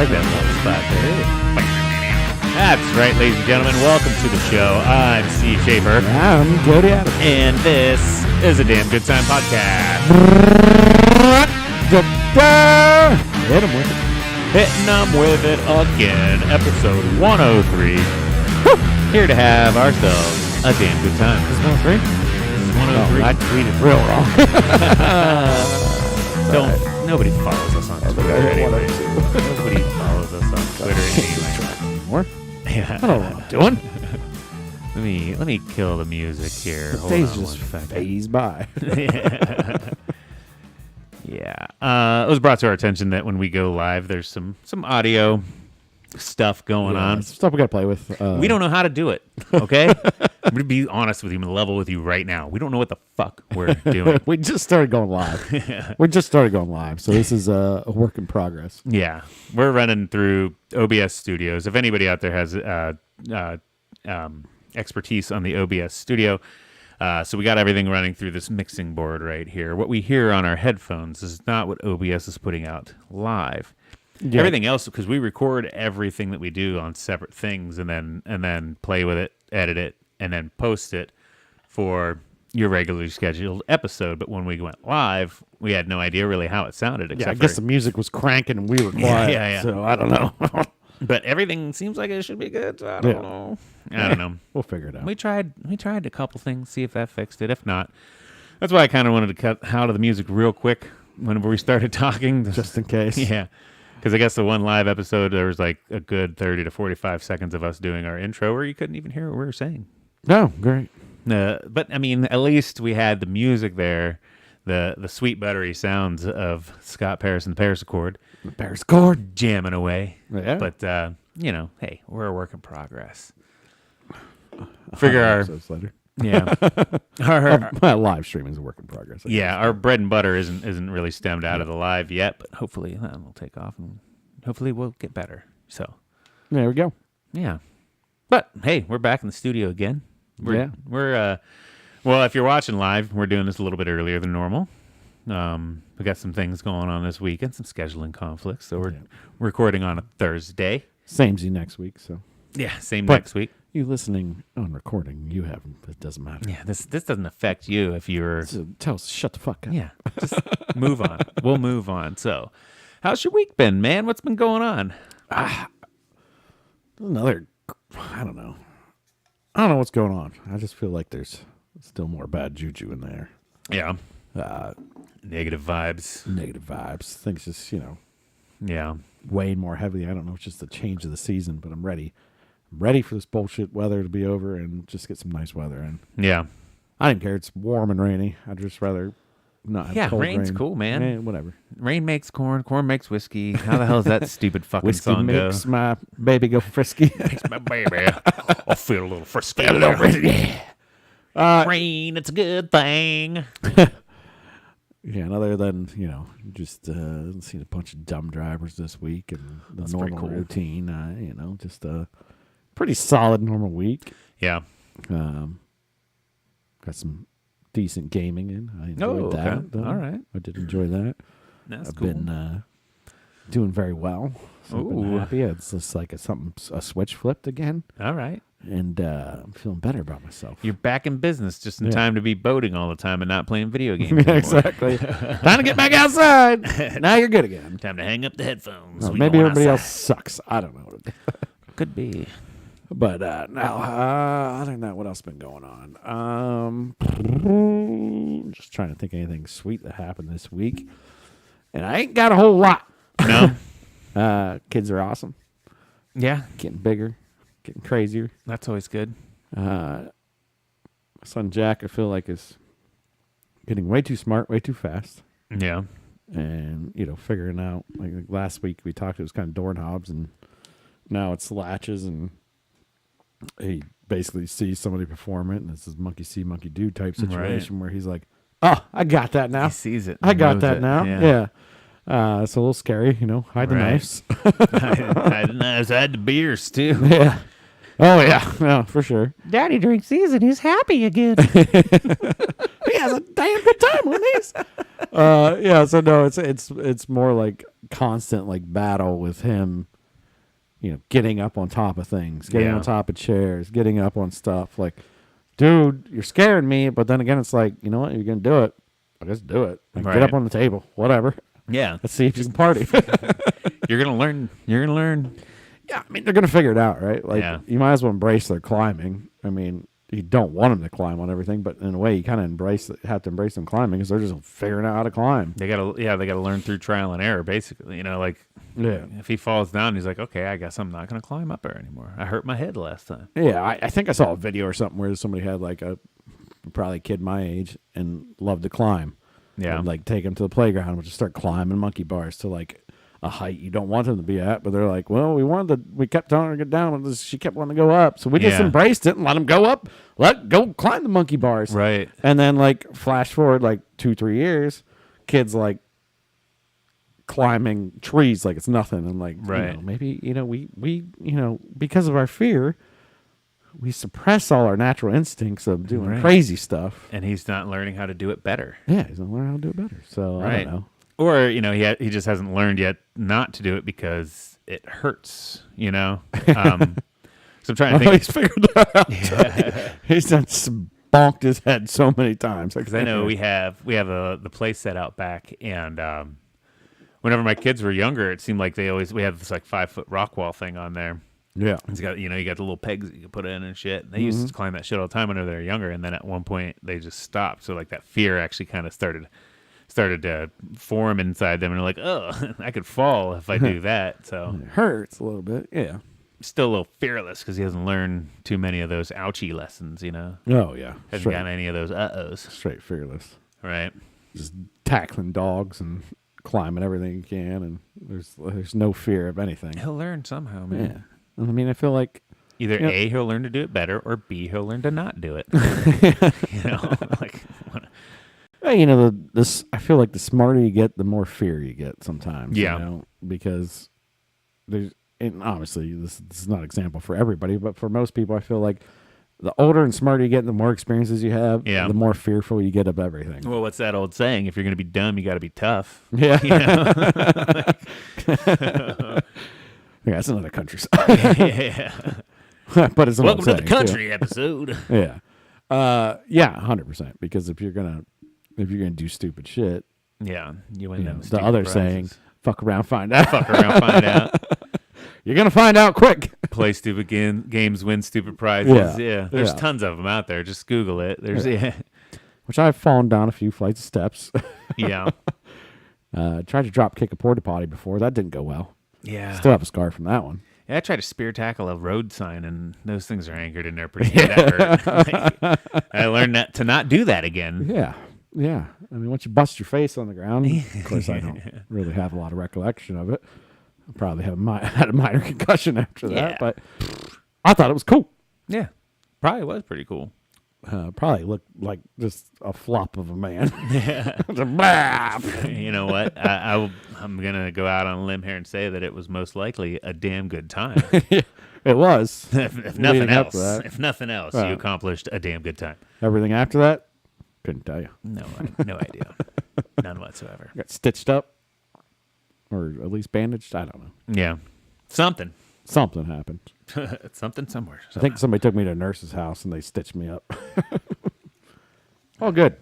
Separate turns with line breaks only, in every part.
like that little spot there. That's right, ladies and gentlemen. Welcome to the show. I'm Steve Schaefer.
I'm Cody Adams.
And this is a Damn Good Time Podcast.
Hit him with it.
Hitting them with it again. Episode 103. Here to have ourselves a damn good time.
Is it 103?
This is 103.
I tweeted real wrong.
Nobody follows us on Twitter anyway. Nobody follows us on Twitter anyway.
More?
Yeah.
I don't know what I'm doing.
Let me kill the music here.
The
Hold
days
on
just
one second.
phase by.
Yeah. It was brought to our attention that when we go live, there's some audio stuff going on.
Stuff we got to play with.
We don't know how to do it, okay? I'm going to be honest with you and level with you right now. We don't know what the fuck we're doing.
We just started going live. We just started going live, so this is a work in progress.
Yeah. We're running through OBS Studios. If anybody out there has expertise on the OBS Studio, so we got everything running through this mixing board right here. What we hear on our headphones is not what OBS is putting out live. Yeah. Everything else, because we record everything that we do on separate things and then play with it, edit it, and then post it for your regularly scheduled episode. But when we went live, we had no idea really how it sounded.
I guess the music was cranking and we were quiet.
Yeah.
So I don't know.
But everything seems like it should be good. So I don't know. I don't know.
We'll figure it out.
We tried a couple things, see if that fixed it. If not, that's why I kind of wanted to cut out of the music real quick whenever we started talking.
Just in case.
Yeah. Because I guess the one live episode, there was like a good 30 to 45 seconds of us doing our intro where you couldn't even hear what we were saying.
No, great.
But, I mean, at least we had the music there, the sweet buttery sounds of Scott Paris and the Paris Accord.
The Paris Accord.
Jamming away.
Yeah.
But, hey, we're a work in progress. Figure our...
Episodes later.
Yeah.
My live streaming is a work in progress.
Yeah, our bread and butter isn't really stemmed out of the live yet, but hopefully that'll take off and hopefully we'll get better. So
there we go.
Yeah. But hey, we're back in the studio again. We're well, if you're watching live, we're doing this a little bit earlier than normal. We got some things going on this weekend, some scheduling conflicts. So we're recording on a Thursday.
Samey next week, so.
Yeah, next week.
You listening on recording, you haven't. It doesn't matter.
Yeah, this doesn't affect you if you're...
So tell us, shut the fuck up.
Yeah, just move on. We'll move on. So, how's your week been, man? What's been going on?
I don't know. I don't know what's going on. I just feel like there's still more bad juju in there.
Yeah. Negative vibes.
Things just,
Yeah.
weighing more heavily. I don't know. It's just the change of the season, but I'm ready. I'm ready for this bullshit weather to be over and just get some nice weather in.
Yeah.
I don't care. It's warm and rainy. I'd just rather not have cold
rain's
rain.
cool, man.
Whatever.
Rain makes corn makes whiskey. How the hell is that stupid fucking
Whiskey
song go?
makes my baby go frisky.
Makes my baby. I'll feel a little frisky.
Yeah.
Rain, it's a good thing.
Yeah, and other than, just seeing a bunch of dumb drivers this week and the
That's
normal
pretty cool.
routine, just a pretty solid normal week.
Yeah.
Got some decent gaming in. I enjoyed that.
Okay. All right.
I did enjoy that.
That's
I've
cool.
been doing very well. So I've been
Ooh.
happy. It's just like a switch flipped again.
All right.
And I'm feeling better about myself.
You're back in business just in time to be boating all the time and not playing video games
Yeah,
anymore.
exactly. Time to get back outside. Now you're good again.
Time to hang up the headphones. We
Maybe
going
everybody
outside.
else sucks. I don't know.
Could be.
But other than that, what else has been going on? Just trying to think of anything sweet that happened this week. And I ain't got a whole lot.
No?
Kids are awesome.
Yeah.
Getting bigger. Getting crazier.
That's always good.
My son Jack, I feel like, is getting way too smart, way too fast.
Yeah.
And, figuring out, like last week we talked, it was kind of doorknobs, and now it's latches, and he basically sees somebody perform it, and it's this monkey see, monkey do type situation where he's like, oh, I got that now.
He sees it.
I got
knows
that
it.
now. Yeah. It's a little scary, hide the knives.
Hide the knives, hide the beers, too.
Yeah. Oh, yeah. No, for sure.
Daddy drinks these and he's happy again.
He has a damn good time on these. So no, it's more like constant like battle with him getting up on top of things, getting
Yeah.
on top of chairs, getting up on stuff. Like, dude, you're scaring me. But then again, it's like, you know what? You're going to do it. I guess do it. Like,
Right.
Get up on the table, whatever.
Yeah.
Let's see if you can party.
You're going to learn. You're going to learn.
Yeah, I mean, they're going to figure it out, right? Like,
Yeah.
you might as well embrace their climbing. I mean, you don't want them to climb on everything, but in a way, you kind of have to embrace them climbing because they're just figuring out how to climb.
They got to learn through trial and error, basically. Like,
Yeah.
if he falls down, he's like, okay, I guess I'm not going to climb up there anymore. I hurt my head last time.
Yeah, I think I saw a video or something where somebody had like probably a kid my age and loved to climb.
Yeah.
And, like, take them to the playground and just start climbing monkey bars to like a height you don't want them to be at, but they're like, well, we kept telling her to get down, and she kept wanting to go up, so we just
Yeah.
embraced it and let them go up, go climb the monkey bars,
Right.
And then like flash forward like 2-3 years, kids like climbing trees like it's nothing, and like
Right.
maybe we because of our fear, we suppress all our natural instincts of doing
Right.
crazy stuff.
And he's not learning how to do it better.
Yeah, he's gonna learn how to do it better. So I
Right.
don't know.
Or, he just hasn't learned yet not to do it because it hurts, So I'm trying to think.
He's figured that out. He's done bonked his head so many times.
Because I know we have the place set out back, and whenever my kids were younger, it seemed like we have this like 5-foot rock wall thing on there.
Yeah.
It's got you got the little pegs that you can put in and shit. They used to climb that shit all the time when they were younger, and then at one point they just stopped. So like that fear actually kind of started to form inside them, and they're like, oh, I could fall if I do that. So
It hurts a little bit. Yeah.
still a little fearless because he hasn't learned too many of those ouchie lessons.
Oh yeah.
Hasn't
Straight,
gotten any of those uh-ohs.
straight fearless.
Right.
Just tackling dogs and climbing everything you can, and there's no fear of anything.
He'll learn somehow, man.
Yeah. I mean, I feel like
Either
Yep.
A, he'll learn to do it better, or B, he'll learn to not do it. Like,
this. I feel like the smarter you get, the more fear you get sometimes.
Yeah.
Because and obviously this is not an example for everybody, but for most people, I feel like the older and smarter you get, the more experiences you have,
Yeah.
the more fearful you get of everything.
well, what's that old saying? If you're going to be dumb, you got to be tough.
Yeah.
You know?
Yeah, that's another country song.
Yeah.
But it's an
Welcome
old
to the
saying, too.
country episode.
Yeah. Yeah, 100%. Because if you're gonna do stupid shit,
Yeah, you win them.
the
stupid
other
prizes.
saying, fuck around, find out.
Fuck around, find out.
You're gonna find out quick.
Play stupid games, win stupid prizes.
Yeah.
There's
Yeah.
tons of them out there. Just Google it. There's
Which I've fallen down a few flights of steps.
yeah.
Tried to drop kick a porta potty before. That didn't go well.
Yeah.
Still have a scar from that one.
Yeah, I tried to spear tackle a road sign, and those things are anchored in there pretty good. That hurt. I learned to not do that again.
Yeah. Yeah. I mean, once you bust your face on the ground, of course, I don't really have a lot of recollection of it. I probably had a minor concussion after that,
Yeah.
but I thought it was cool.
Yeah, probably was pretty cool.
Probably looked like just a flop of a man. Blah.
You know what? I'm gonna go out on a limb here and say that it was most likely a damn good time.
It was.
if nothing
Leading up
else,
to that.
if nothing else, you accomplished a damn good time.
Everything after that, couldn't tell you.
No idea, none whatsoever.
Got stitched up, or at least bandaged. I don't know.
Yeah, something,
Something happened.
something somewhere.
I think somebody took me to a nurse's house and they stitched me up. Oh, good.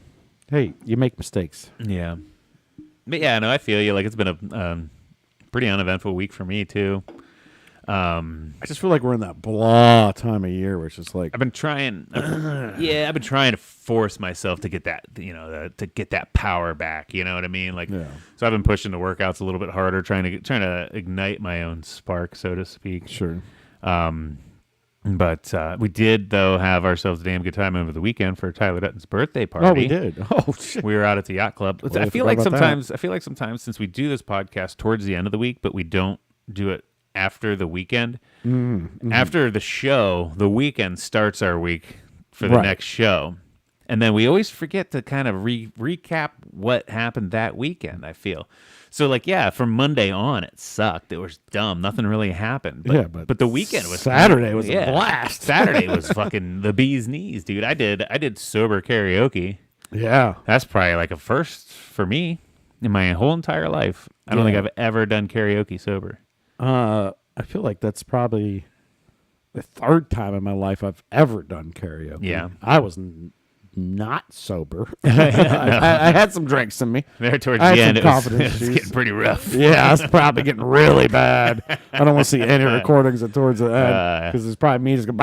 Hey, you make mistakes.
Yeah, but yeah, no, I feel you. Like it's been a pretty uneventful week for me too.
I just feel like we're in that blah time of year where it's just like,
I've been trying. I've been trying to force myself to get that, to get that power back. You know what I mean? Like,
Yeah.
so I've been pushing the workouts a little bit harder, trying to ignite my own spark, so to speak.
sure.
But we did though have ourselves a damn good time over the weekend for Tyler Dutton's birthday party.
Oh, we did. Oh, shit.
We were out at the yacht club.
Well, I
I feel
forgot
like
about that.
sometimes since we do this podcast towards the end of the week, but we don't do it after the weekend.
Mm-hmm.
After the show, the weekend starts our week for the
Right.
next show. And then we always forget to kind of recap what happened that weekend, I feel. So, like, yeah, from Monday on, it sucked. It was dumb. Nothing really happened. But,
Yeah, but
the weekend was...
Saturday was a blast.
Saturday was fucking the bee's knees, dude. I did sober karaoke.
Yeah.
That's probably like a first for me in my whole entire life. I don't
Yeah.
think I've ever done karaoke sober.
I I feel like that's probably the third time in my life I've ever done karaoke.
Yeah.
I was not sober. I had some drinks in me.
There towards
I
the
had
end,
some
it was,
confidence
it was
issues.
getting pretty rough.
Yeah, it's probably getting really bad. I don't want to see any recordings of towards the end because it's probably me just going,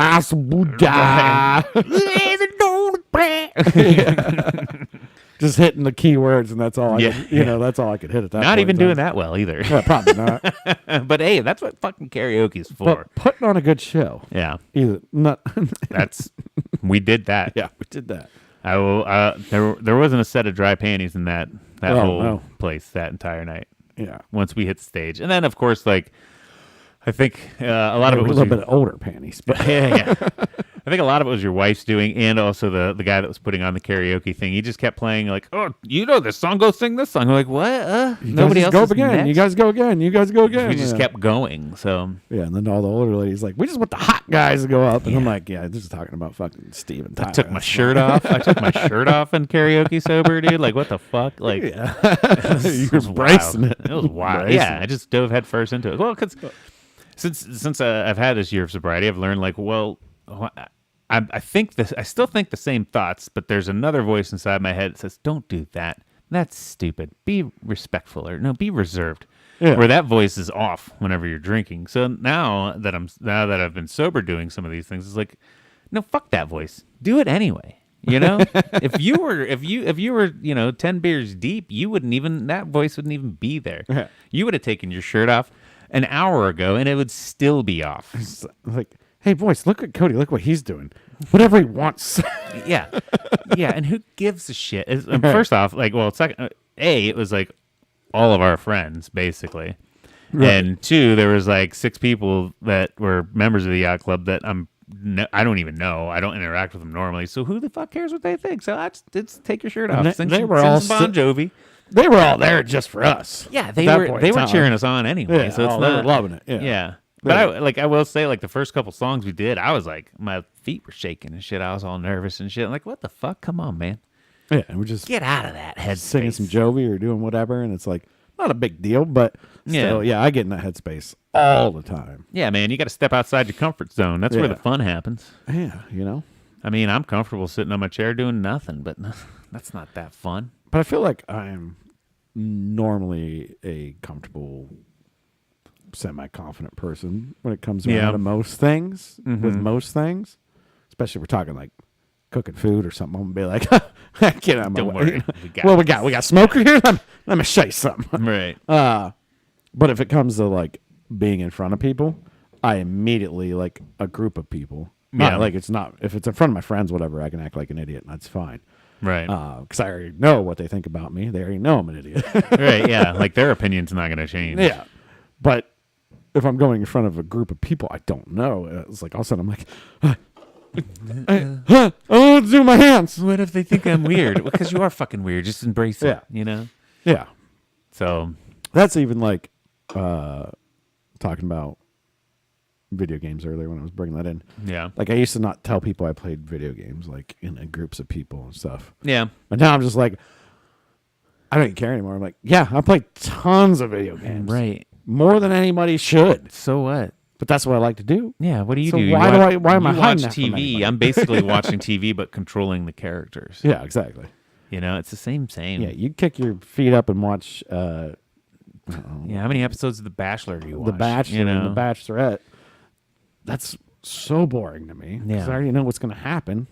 just hitting the keywords, and that's all. That's all I could hit at that.
Not
point
even
in time.
doing that well either.
Yeah, probably not.
But hey, that's what fucking karaoke's for.
But putting on a good show.
Yeah,
Either not.
we did that.
Yeah, we did that.
I will. There wasn't a set of dry panties in that
Oh,
whole
no.
place that entire night.
Yeah,
Once we hit stage, and then of course, like I think a lot of it
a
was
little bit older panties, but
yeah. I think a lot of it was your wife's doing, and also the guy that was putting on the karaoke thing. He just kept playing like, "Oh, you know this song? Go sing this song." I'm like, "What? Nobody else
go
is
again.
next?"
You guys go again. You guys go again.
We just
Yeah.
kept going. So
Yeah, and then all the older ladies like, we just want the hot guys to go up, and I'm like, yeah, this is talking about fucking Steven Tyler.
I took my shirt off. I took my shirt off in karaoke sober, dude. Like, what the fuck? Like,
Yeah,
it
you're
was
bracing
wild.
it.
It was wild.
Bracing
Yeah,
it.
I just dove head first into it. Well, because since I've had this year of sobriety, I've learned like, well, I think this. I still think the same thoughts, but there's another voice inside my head that says, "Don't do that. That's stupid. Be respectful, or no, be reserved."
Yeah.
Where that voice is off whenever you're drinking. So now that I've been sober doing some of these things, it's like, no, fuck that voice. Do it anyway. You know, if you were 10 beers deep, you wouldn't even, that voice wouldn't even be there.
Yeah.
You would have taken your shirt off an hour ago and it would still be off.
It's like, hey, boys, look at Cody. Look what he's doing. Whatever he wants.
Yeah. Yeah. And who gives a shit? First off, like, well, second, it was like all of our friends, basically.
Right.
And two, there was like 6 people that were members of the yacht club that I don't even know. I don't interact with them normally. So who the fuck cares what they think? So it's take your shirt off.
And
Sing
they
some-
were
sing
all
some Bon Jovi.
They were all there just for us.
Yeah,
at
they
that
were
point
they
in
were
time.
cheering us on anyway.
Yeah,
So it's
they
not
were loving it. Yeah.
Yeah. But I will say, like, the first couple songs we did, I was like, my feet were shaking and shit. I was all nervous and shit. I'm like, what the fuck? Come on, man.
Yeah, and we're just
Get out of that headspace.
singing some Jovi or doing whatever, and it's like not a big deal, but still, yeah, I get in that headspace all the time.
Yeah, man, you got to step outside your comfort zone. That's where
Yeah.
the fun happens.
Yeah, you know.
I mean, I'm comfortable sitting on my chair doing nothing, but that's not that fun.
But I feel like I'm normally a comfortable, semi-confident person when it comes around
Yeah.
to most things. With
Mhm.
most things, especially if we're talking like cooking food or something, I'm gonna be like, "Get out of my
Don't
way."
worry. We got
Well, we got smoker here. Let me show you something.
Right.
But if it comes to like being in front of people, I immediately like a group of people.
Yeah.
Like it's not if it's in front of my friends, whatever, I can act like an idiot and that's fine.
Right.
Because I already know what they think about me. They already know I'm an idiot.
Right. Yeah. Like their opinion's not going to change.
Yeah. But if I'm going in front of a group of people I don't know, it's like all of a sudden I'm like, I want to do my hands.
What if they think I'm weird? Because you are fucking weird. Just embrace it.
Yeah.
You know.
Yeah.
So
That's even like talking about video games earlier when I was bringing that in.
yeah.
Like I used to not tell people I played video games like in groups of people and stuff.
Yeah.
But now I'm just like, I don't even care anymore. I'm like, yeah, I play tons of video games.
Right.
More than anybody should.
So what?
But that's what I like to do.
Yeah. What do you
So
do? You
why do
watch-
I- why am I
you
hiding
watch
that from
TV?
anybody?
I'm basically watching TV, but controlling the characters.
Yeah, exactly.
You know, it's the same.
Yeah, you kick your feet up and watch
Yeah. How many episodes of The Bachelor do you watch?
The Bachelor
You know.
and The Bachelorette. That's so boring to me. 'Cause
Yeah.
I already know what's going to happen.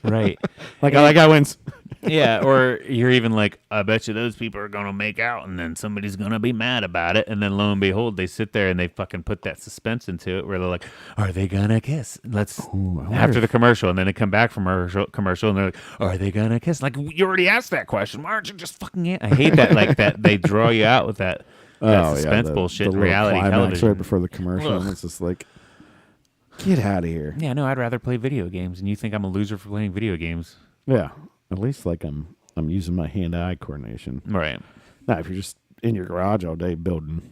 Right.
Like, that guy wins.
Yeah, or you're even like, I bet you those people are gonna make out, and then somebody's gonna be mad about it, and then lo and behold, they sit there and they fucking put that suspense into it, where they're like, are they gonna kiss? Let's
Ooh, I wonder
after
if-
the commercial, and then they come back from commercial, and they're like, are they gonna kiss? Like, you already asked that question. Why aren't you just fucking? I hate that. Like that they draw you out with that suspense bullshit.
the
In reality
climax
television.
right before the commercial.
Ugh.
And it's just like, get out of here.
Yeah, no, I'd rather play video games, and you think I'm a loser for playing video games,
Yeah, at least like I'm using my hand-eye coordination.
right?
Now, if you're just in your garage all day building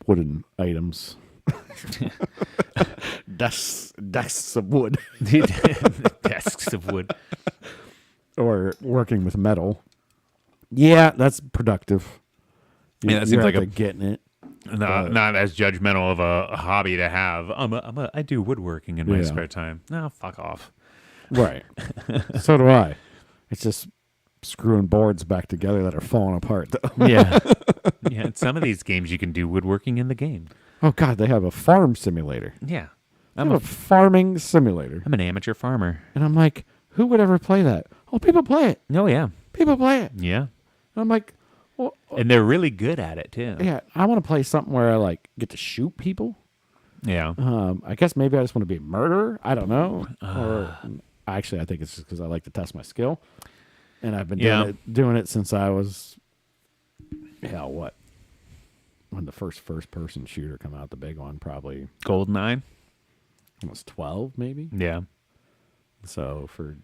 wooden items, desks of wood,
Desks of wood.
or working with metal, yeah, that's productive.
Yeah, that seems like
out
a-
there getting it.
Not as judgmental of a hobby to have. I do woodworking in my
Yeah.
spare time. No, fuck off.
Right. So do I. It's just screwing boards back together that are falling apart. Though.
Yeah. Yeah. Some of these games you can do woodworking in the game.
Oh God, they have a farm simulator.
Yeah.
I'm a farming simulator,
I'm an amateur farmer.
and I'm like, who would ever play that? Oh, people play it.
Oh, yeah.
People play it.
Yeah.
And I'm like, well,
And they're really good at it, too.
yeah, I want to play something where I like get to shoot people.
Yeah.
I guess maybe I just want to be a murderer. I don't know. Or actually, I think it's just because I like to test my skill, and I've been doing it since I was, what? When the first person shooter come out, the big one, probably
Goldeneye.
almost 12, maybe.
Yeah.
So for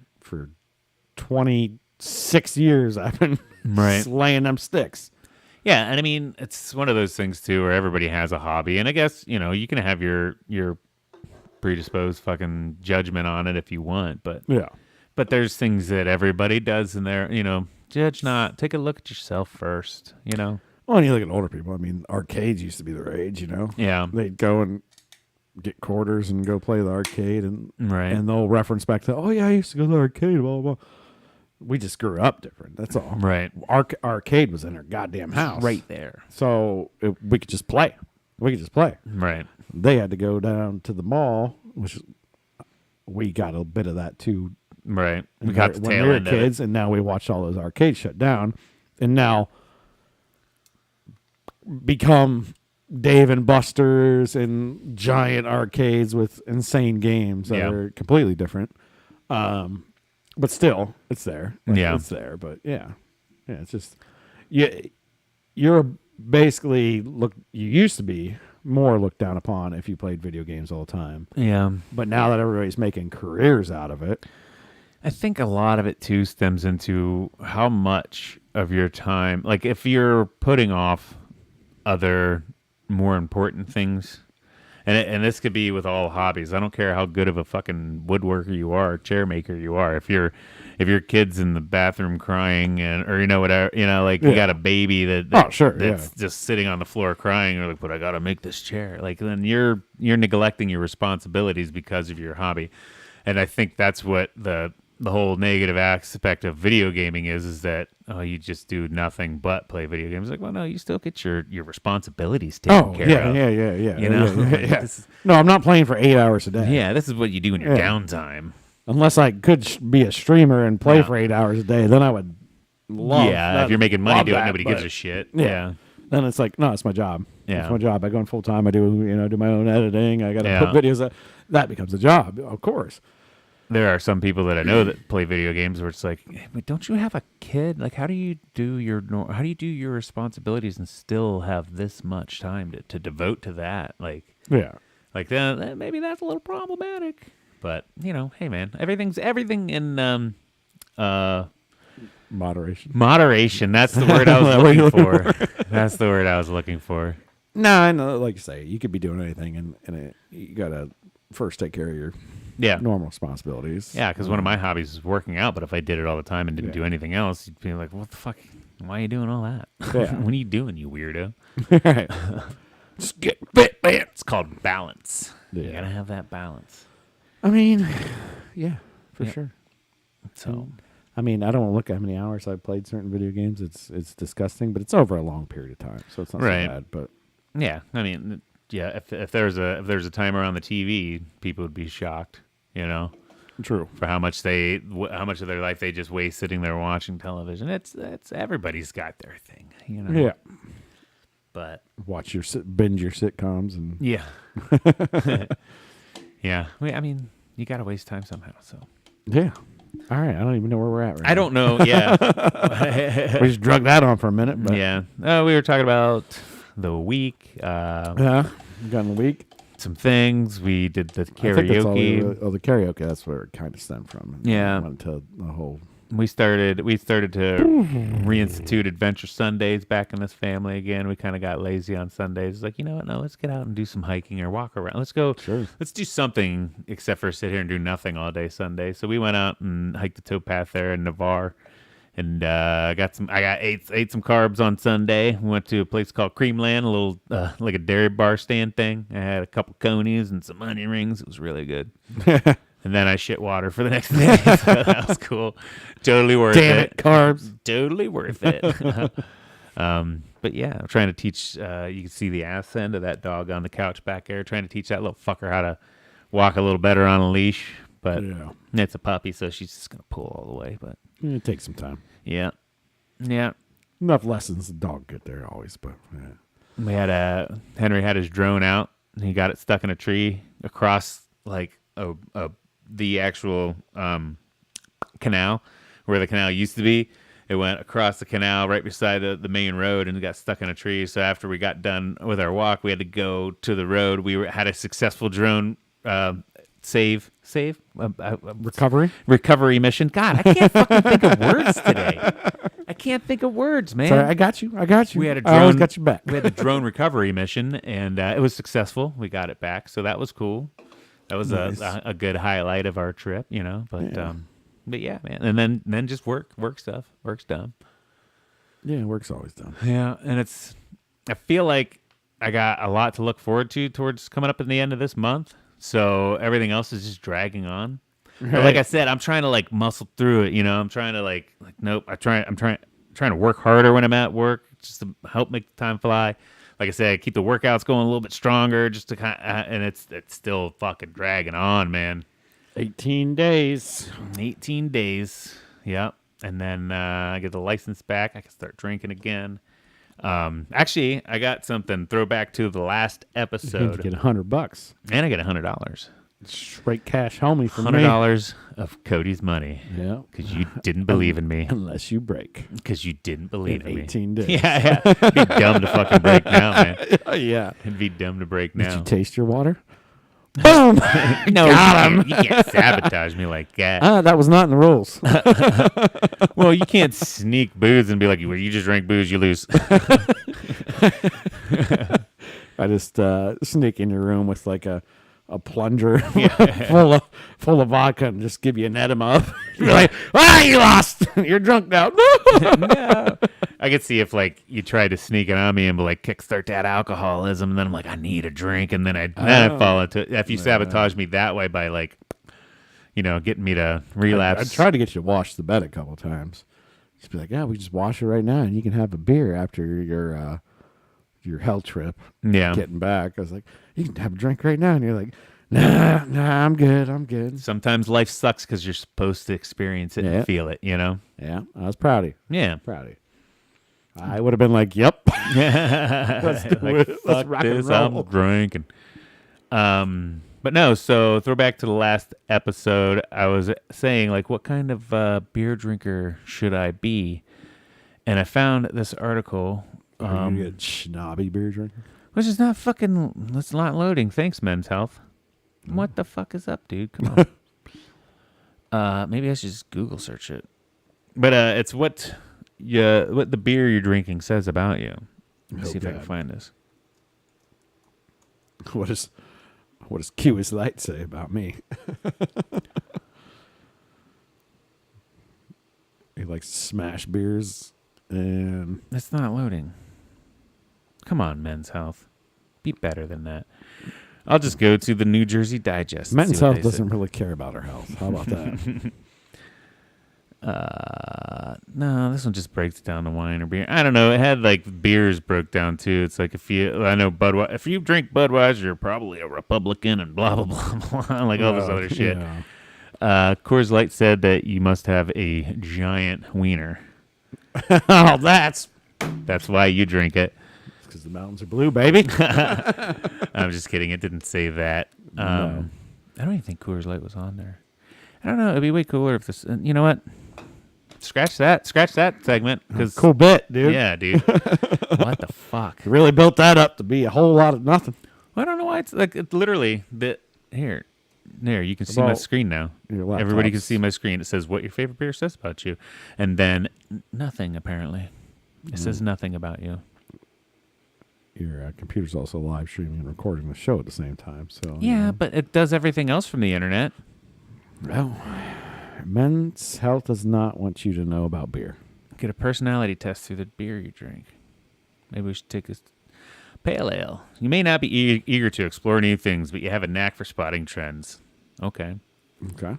26 years, I've been
Right.
slaying them sticks.
Yeah, and I mean, it's one of those things too where everybody has a hobby, and I guess, you can have your predisposed fucking judgment on it if you want, but
Yeah.
there's things that everybody does in there, judge not. Take a look at yourself first,
Well, and you look at older people. I mean, arcades used to be the rage,
Yeah.
They'd go and get quarters and go play the arcade, and
Right.
and they'll reference back to, oh, yeah, I used to go to the arcade, blah, blah, blah. We just grew up different. That's all.
Right.
Arcade was in our goddamn house.
Right there.
So we could just play.
Right.
They had to go down to the mall, which we got a bit of that too.
Right. We
when
got the
we
tail
were
end
kids,
of it.
and now we watched all those arcades shut down, and now become Dave and Buster's and giant arcades with insane games that
Yeah.
are completely different. But still, it's there.
Yeah.
It's there. But yeah, it's just you're basically you used to be more looked down upon if you played video games all the time.
Yeah.
But now that everybody's making careers out of it,
I think a lot of it too stems into how much of your time, like if you're putting off other more important things, and this could be with all hobbies. I don't care how good of a fucking woodworker you are, chair maker you are. If your kid's in the bathroom crying or whatever, you got a baby that's just sitting on the floor crying, or like, but I got to make this chair. Like then you're neglecting your responsibilities because of your hobby. And I think that's what the whole negative aspect of video gaming is that you just do nothing but play video games. Like, well, no, you still get your responsibilities taken care of.
Yeah.
Yeah.
No, I'm not playing for 8 hours a day.
Yeah, this is what you do in your downtime.
Unless I could be a streamer and play for 8 hours a day, then I would love.
If you're making money doing it,
that,
nobody gives
but-
a shit.
Yeah. Then it's like, no, it's my job.
Yeah.
It's my job. I go in full time. I do my own editing. I got to put videos up. That becomes a job, of course.
There are some people that I know that play video games where it's like, hey, but don't you have a kid? Like, how do you do your responsibilities and still have this much time to devote to that? Like then maybe that's a little problematic. But hey man, everything in
Moderation.
moderation. That's the word I was looking for. That's the word I was looking for.
No, I know. Like you say, you could be doing anything, and you got to first take care of your normal responsibilities.
Yeah, because one of my hobbies is working out, but if I did it all the time and didn't do anything else, you'd be like, what the fuck? Why are you doing all that?
Yeah.
What are you doing, you weirdo?
Right. Just get fit, man.
It's called balance. You
Yeah.
gotta have that balance.
I mean, yeah, for
Yeah.
sure.
So,
I mean, I don't want to look at how many hours I've played certain video games. It's disgusting, but it's over a long period of time, so it's not
Right.
so bad. But
yeah, I mean, yeah, if there's a timer on the TV, people would be shocked,
true.
for how much of their life they just waste sitting there watching television. It's everybody's got their thing,
Yeah.
But
Watch binge your sitcoms and
yeah, yeah. I mean, you gotta waste time somehow. So
yeah. All right, I don't even know where we're at right
I don't know. Yeah,
now. We just drug that on for a minute, but
yeah. We were talking about the week,
yeah, we got in the week.
some things. We did the
I think that's all
karaoke.
the karaoke. That's where it kind of stemmed from.
Yeah.
Went to the whole.
We started to reinstitute Adventure Sundays back in this family again. We kind of got lazy on Sundays. It's like, you know what? No, let's get out and do some hiking or walk around. Let's go.
Sure.
Let's do something except for sit here and do nothing all day Sunday. So we went out and hiked the towpath there in Navarre, And I ate some carbs on Sunday. Went to a place called Creamland, a little like a dairy bar stand thing. I had a couple conies and some onion rings. It was really good. And then I shit water for the next day. So that was cool. Totally worth
Damn
it.
it, carbs.
Totally worth it. But yeah, I'm trying to teach. You can see the ass end of that dog on the couch back there. Trying to teach that little fucker how to walk a little better on a leash. But
Yeah.
it's a puppy, so she's just gonna pull all the way. But
It takes some time.
yeah.
Enough lessons the dog get there always, but yeah.
We had Henry had his drone out, and he got it stuck in a tree across like the actual canal where the canal used to be. It went across the canal right beside the main road and got stuck in a tree. So after we got done with our walk, we had to go to the road. Had a successful drone recovery mission. God, I can't fucking think of words today. I can't think of words, man.
Sorry, I got you.
We had a drone.
I always got your back.
We had the drone recovery mission, and it was successful. We got it back, so that was cool. That was
Nice.
a good highlight of our trip, you know. But yeah, man. And then just work stuff. Work's done.
Yeah, work's always done.
Yeah, and I feel like I got a lot to look forward to towards coming up in the end of this month. So everything else is just dragging on. But like I said, I'm trying to like muscle through it. You know, I'm trying to like nope. I'm trying to work harder when I'm at work just to help make the time fly. Like I said, keep the workouts going a little bit stronger, just to and it's still fucking dragging on, man.
18 days.
18 days. Yep. And then I get the license back. I can start drinking again. Actually, I got something throwback to the last
You
episode.
get $100.
And I get $100.
Straight cash homie from me.
$100 of Cody's money.
Yeah.
Because you didn't believe in me.
Unless you break.
Because you didn't believe
In
in me.
18 days.
Yeah. It'd be dumb to fucking break now, man.
Yeah.
It'd be dumb to break
Did
now.
you taste your water? Boom!
No,
Got
you can't sabotage me like that.
That was not in the rules.
Well, you can't sneak booze and be like, well, you just drank booze, you lose.
I just sneak in your room with like a plunger full of vodka and just give you an enema up. You're like, you lost. You're drunk now.
No. I could see if like you tried to sneak it on me and be like kickstart that alcoholism, and then I'm like, I need a drink, and then I fall into it. If you sabotage me that way by like, you know, getting me to relapse.
I tried to get you to wash the bed a couple times. Just be like, yeah, we just wash it right now, and you can have a beer after your hell trip.
Yeah.
Getting back, I was like, you can have a drink right now, and you're like, nah, I'm good.
Sometimes life sucks because you're supposed to experience it and feel it, you know?
Yeah, I was proud of you.
Yeah.
Proud of you. I would have been like, yep.
Let's
do it. Let's
fuck
rock and
this,
roll.
I'm drinking. But no, so throwback to the last episode, I was saying, like, what kind of beer drinker should I be? And I found this article.
Are you a snobby beer drinker?
Which is not fucking, it's not loading. Thanks, Men's Health. What the fuck is up, dude? Come on. Maybe I should just Google search it. But it's what the beer you're drinking says about you. Let me see if I can find this.
What does Kiwis Light say about me? He likes to smash beers, and
It's not loading. Come on, Men's Health. Be better than that. I'll just go to the New Jersey Digest. and
Men's
see what
Health
they
doesn't
say.
really care about our health. How about that?
No, this one just breaks down to wine or beer. I don't know. It had like beers broke down too. It's like if you drink Budweiser, you're probably a Republican and blah blah blah blah, like all this other shit.
Yeah.
Coors Light said that you must have a giant wiener.
Oh, that's
That's why you drink it.
because the mountains are blue, baby.
I'm just kidding. It didn't say that.
No.
I don't even think Coors Light was on there. I don't know. It'd be way cooler if this. You know what? Scratch that segment. Because
Cool bit, dude.
yeah, dude. What the fuck?
You really built that up to be a whole lot of nothing.
Well, I don't know why it's like it literally the here. There, you can see my
About
screen now.
your
Everybody can
laptops.
see my screen. It says what your favorite beer says about you, and then nothing apparently. It says nothing about you.
Your computer's also live streaming and recording the show at the same time. So
Yeah, but it does everything else from the internet.
well, Men's Health does not want you to know about beer.
Get a personality test through the beer you drink. Maybe we should take a pale ale. You may not be eager to explore new things, but you have a knack for spotting trends. Okay.
Okay.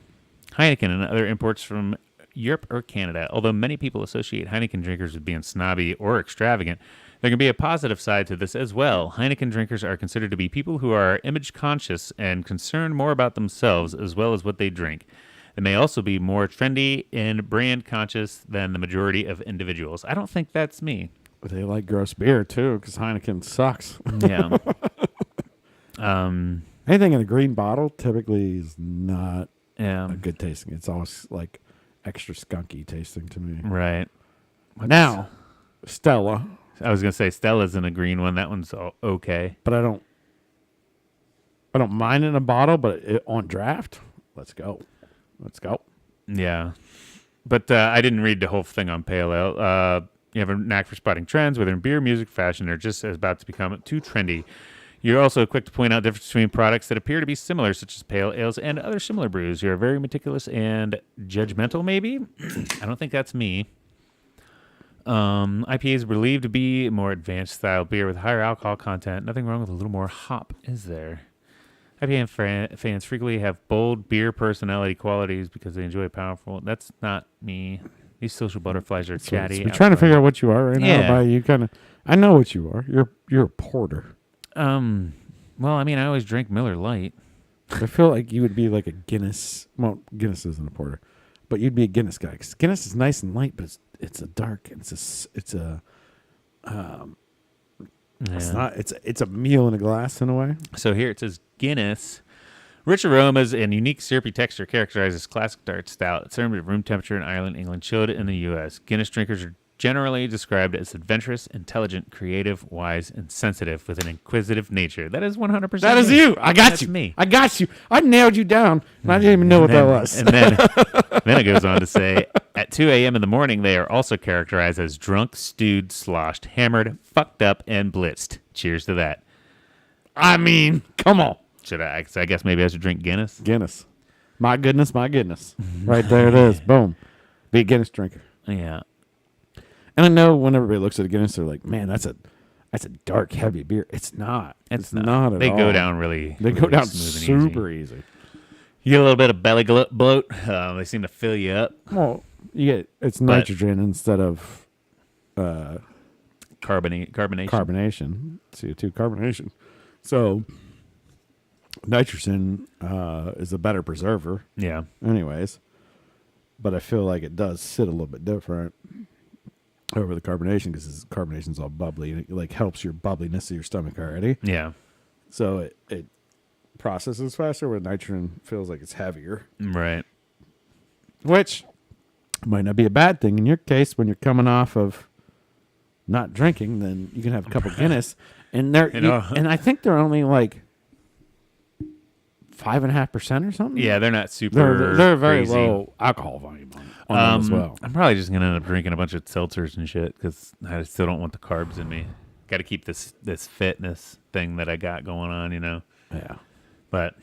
Heineken and other imports from Europe or Canada. Although many people associate Heineken drinkers with being snobby or extravagant, there can be a positive side to this as well. Heineken drinkers are considered to be people who are image conscious and concerned more about themselves as well as what they drink. They may also be more trendy and brand conscious than the majority of individuals. I don't think that's me.
They like gross beer too, because Heineken sucks.
Yeah.
Anything in a green bottle typically is not
Yeah.
a good tasting. It's always like extra skunky tasting to me.
Right.
Now, Stella,
I was gonna say Stella's in a green one. That one's okay.
but I don't mind in a bottle, but on draft, let's go.
Yeah. But I didn't read the whole thing on pale ale. You have a knack for spotting trends, whether in beer, music, fashion, or just as about to become too trendy. You're also quick to point out differences between products that appear to be similar, such as pale ales and other similar brews. You're very meticulous and judgmental, maybe? I don't think that's me. IPAs are believed to be more advanced style beer with higher alcohol content. Nothing wrong with a little more hop, is there? IPA fans frequently have bold beer personality qualities because they enjoy powerful. That's not me. These social butterflies are chatty.
We're trying to figure out what you are right now.
Yeah.
By you kind of, I know what you are. You're a porter.
Well, I mean, I always drink Miller Lite.
I feel like you would be like a Guinness. Well, Guinness isn't a porter, but you'd be a Guinness guy. 'Cause Guinness is nice and light, but it's a dark and it's not. It's a meal in a glass in a way.
So here it says Guinness. Rich aromas and unique syrupy texture characterizes classic dark stout. It's served at room temperature in Ireland, England, chilled in the U.S. Guinness drinkers are generally described as adventurous, intelligent, creative, wise, and sensitive with an inquisitive nature. That is 100%.
That is
me.
you. I got
That's
you.
me.
I got you. I nailed you down, and I didn't even know what that was.
And then it goes on to say, at 2 a.m. in the morning, they are also characterized as drunk, stewed, sloshed, hammered, fucked up, and blitzed. Cheers to that.
I mean, come on.
Should I? I guess maybe I should drink Guinness.
Guinness. My goodness, my goodness. Right there it is. Boom. Be a Guinness drinker.
Yeah.
And I know when everybody looks at a Guinness, they're like, man, that's a dark, heavy beer. It's not. It's not at
They
all.
go down really.
They go
really
down
smooth and
super easy.
You get a little bit of belly bloat. They seem to fill you up.
Well, it's nitrogen instead of
Carbonation.
carbonation, CO2 carbonation. So nitrogen is a better preserver
Yeah.
anyways. But I feel like it does sit a little bit different over the carbonation because carbonation's all bubbly and it like helps your bubbliness of your stomach already.
Yeah.
So it processes faster where nitrogen feels like it's heavier.
Right.
Which might not be a bad thing. In your case, when you're coming off of not drinking, then you can have a couple Guinness. And and I think they're only like 5.5% or something.
Yeah, they're not super.
They're very
crazy.
low alcohol volume on them as well.
I'm probably just gonna end up drinking a bunch of seltzers and shit because I still don't want the carbs in me. Got to keep this fitness thing that I got going on, you know.
Yeah.
But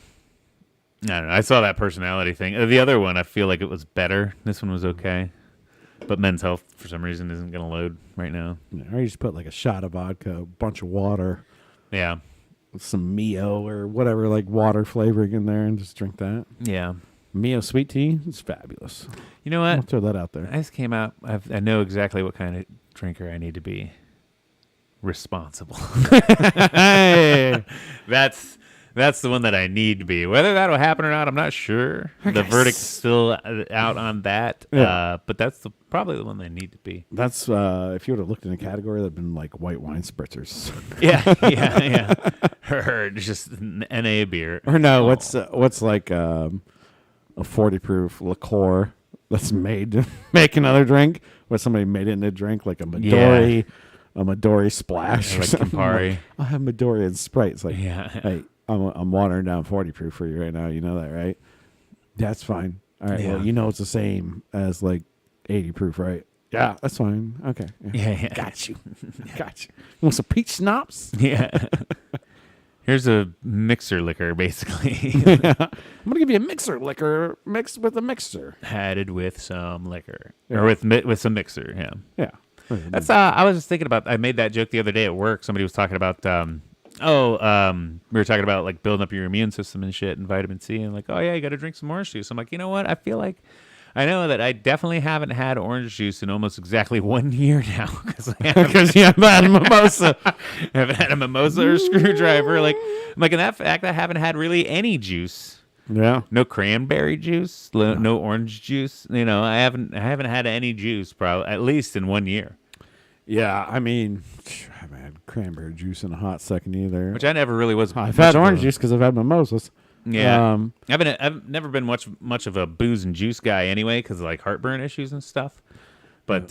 I don't know. I saw that personality thing. The other one, I feel like it was better. This one was okay, but Men's Health for some reason isn't gonna load right now.
Or you just put like a shot of vodka, a bunch of water,
Yeah.
some Mio or whatever, like water flavoring in there, and just drink that.
Yeah.
Mio sweet tea is fabulous.
You know
I'll
what?
throw that out there.
I just came out. I know exactly what kind of drinker I need to be. Responsible.
Hey,
That's the one that I need to be. Whether that'll happen or not, I'm not sure. The verdict's still out on that.
Yeah.
But that's probably the one I need to be.
that's if you would have looked in a category that'd been like white wine spritzers.
Yeah. Or just an NA beer.
Or no, what's like a 40 proof liqueur that's made to make another drink, where somebody made it into a drink, like a Midori splash or
Like
something.
Campari.
Like, I'll have Midori and Sprite. It's like,
Yeah.
hey, I'm watering down 40 proof for you right now. You know that, right? That's fine. All right.
Yeah.
Well, you know it's the same as like 80 proof, right? Yeah, that's fine. Okay.
Yeah.
Got you. Got you. Want some peach schnapps?
Yeah. Here's a mixer liquor, basically,
I'm gonna give you a mixer liquor mixed with a mixer.
added with some liquor
Yeah.
or with some mixer. Yeah.
Yeah.
That's I was just thinking about. I made that joke the other day at work. Somebody was talking about. We were talking about like building up your immune system and shit, and vitamin C, and like, oh yeah, you got to drink some orange juice. I'm like, you know what? I feel like I know that I definitely haven't had orange juice in almost exactly 1 year now
Because you haven't had a mimosa.
I haven't had a mimosa or a screwdriver. Like, I'm like, in that fact, I haven't had really any juice.
Yeah.
No cranberry juice, no orange juice. You know, I haven't had any juice probably at least in 1 year.
Yeah. I mean, I haven't had cranberry juice in a hot second either.
Which I never really was.
I've
much
had
of
orange
a-
juice because I've had mimosas.
Yeah, I've never been much of a booze and juice guy anyway because of like heartburn issues and stuff. But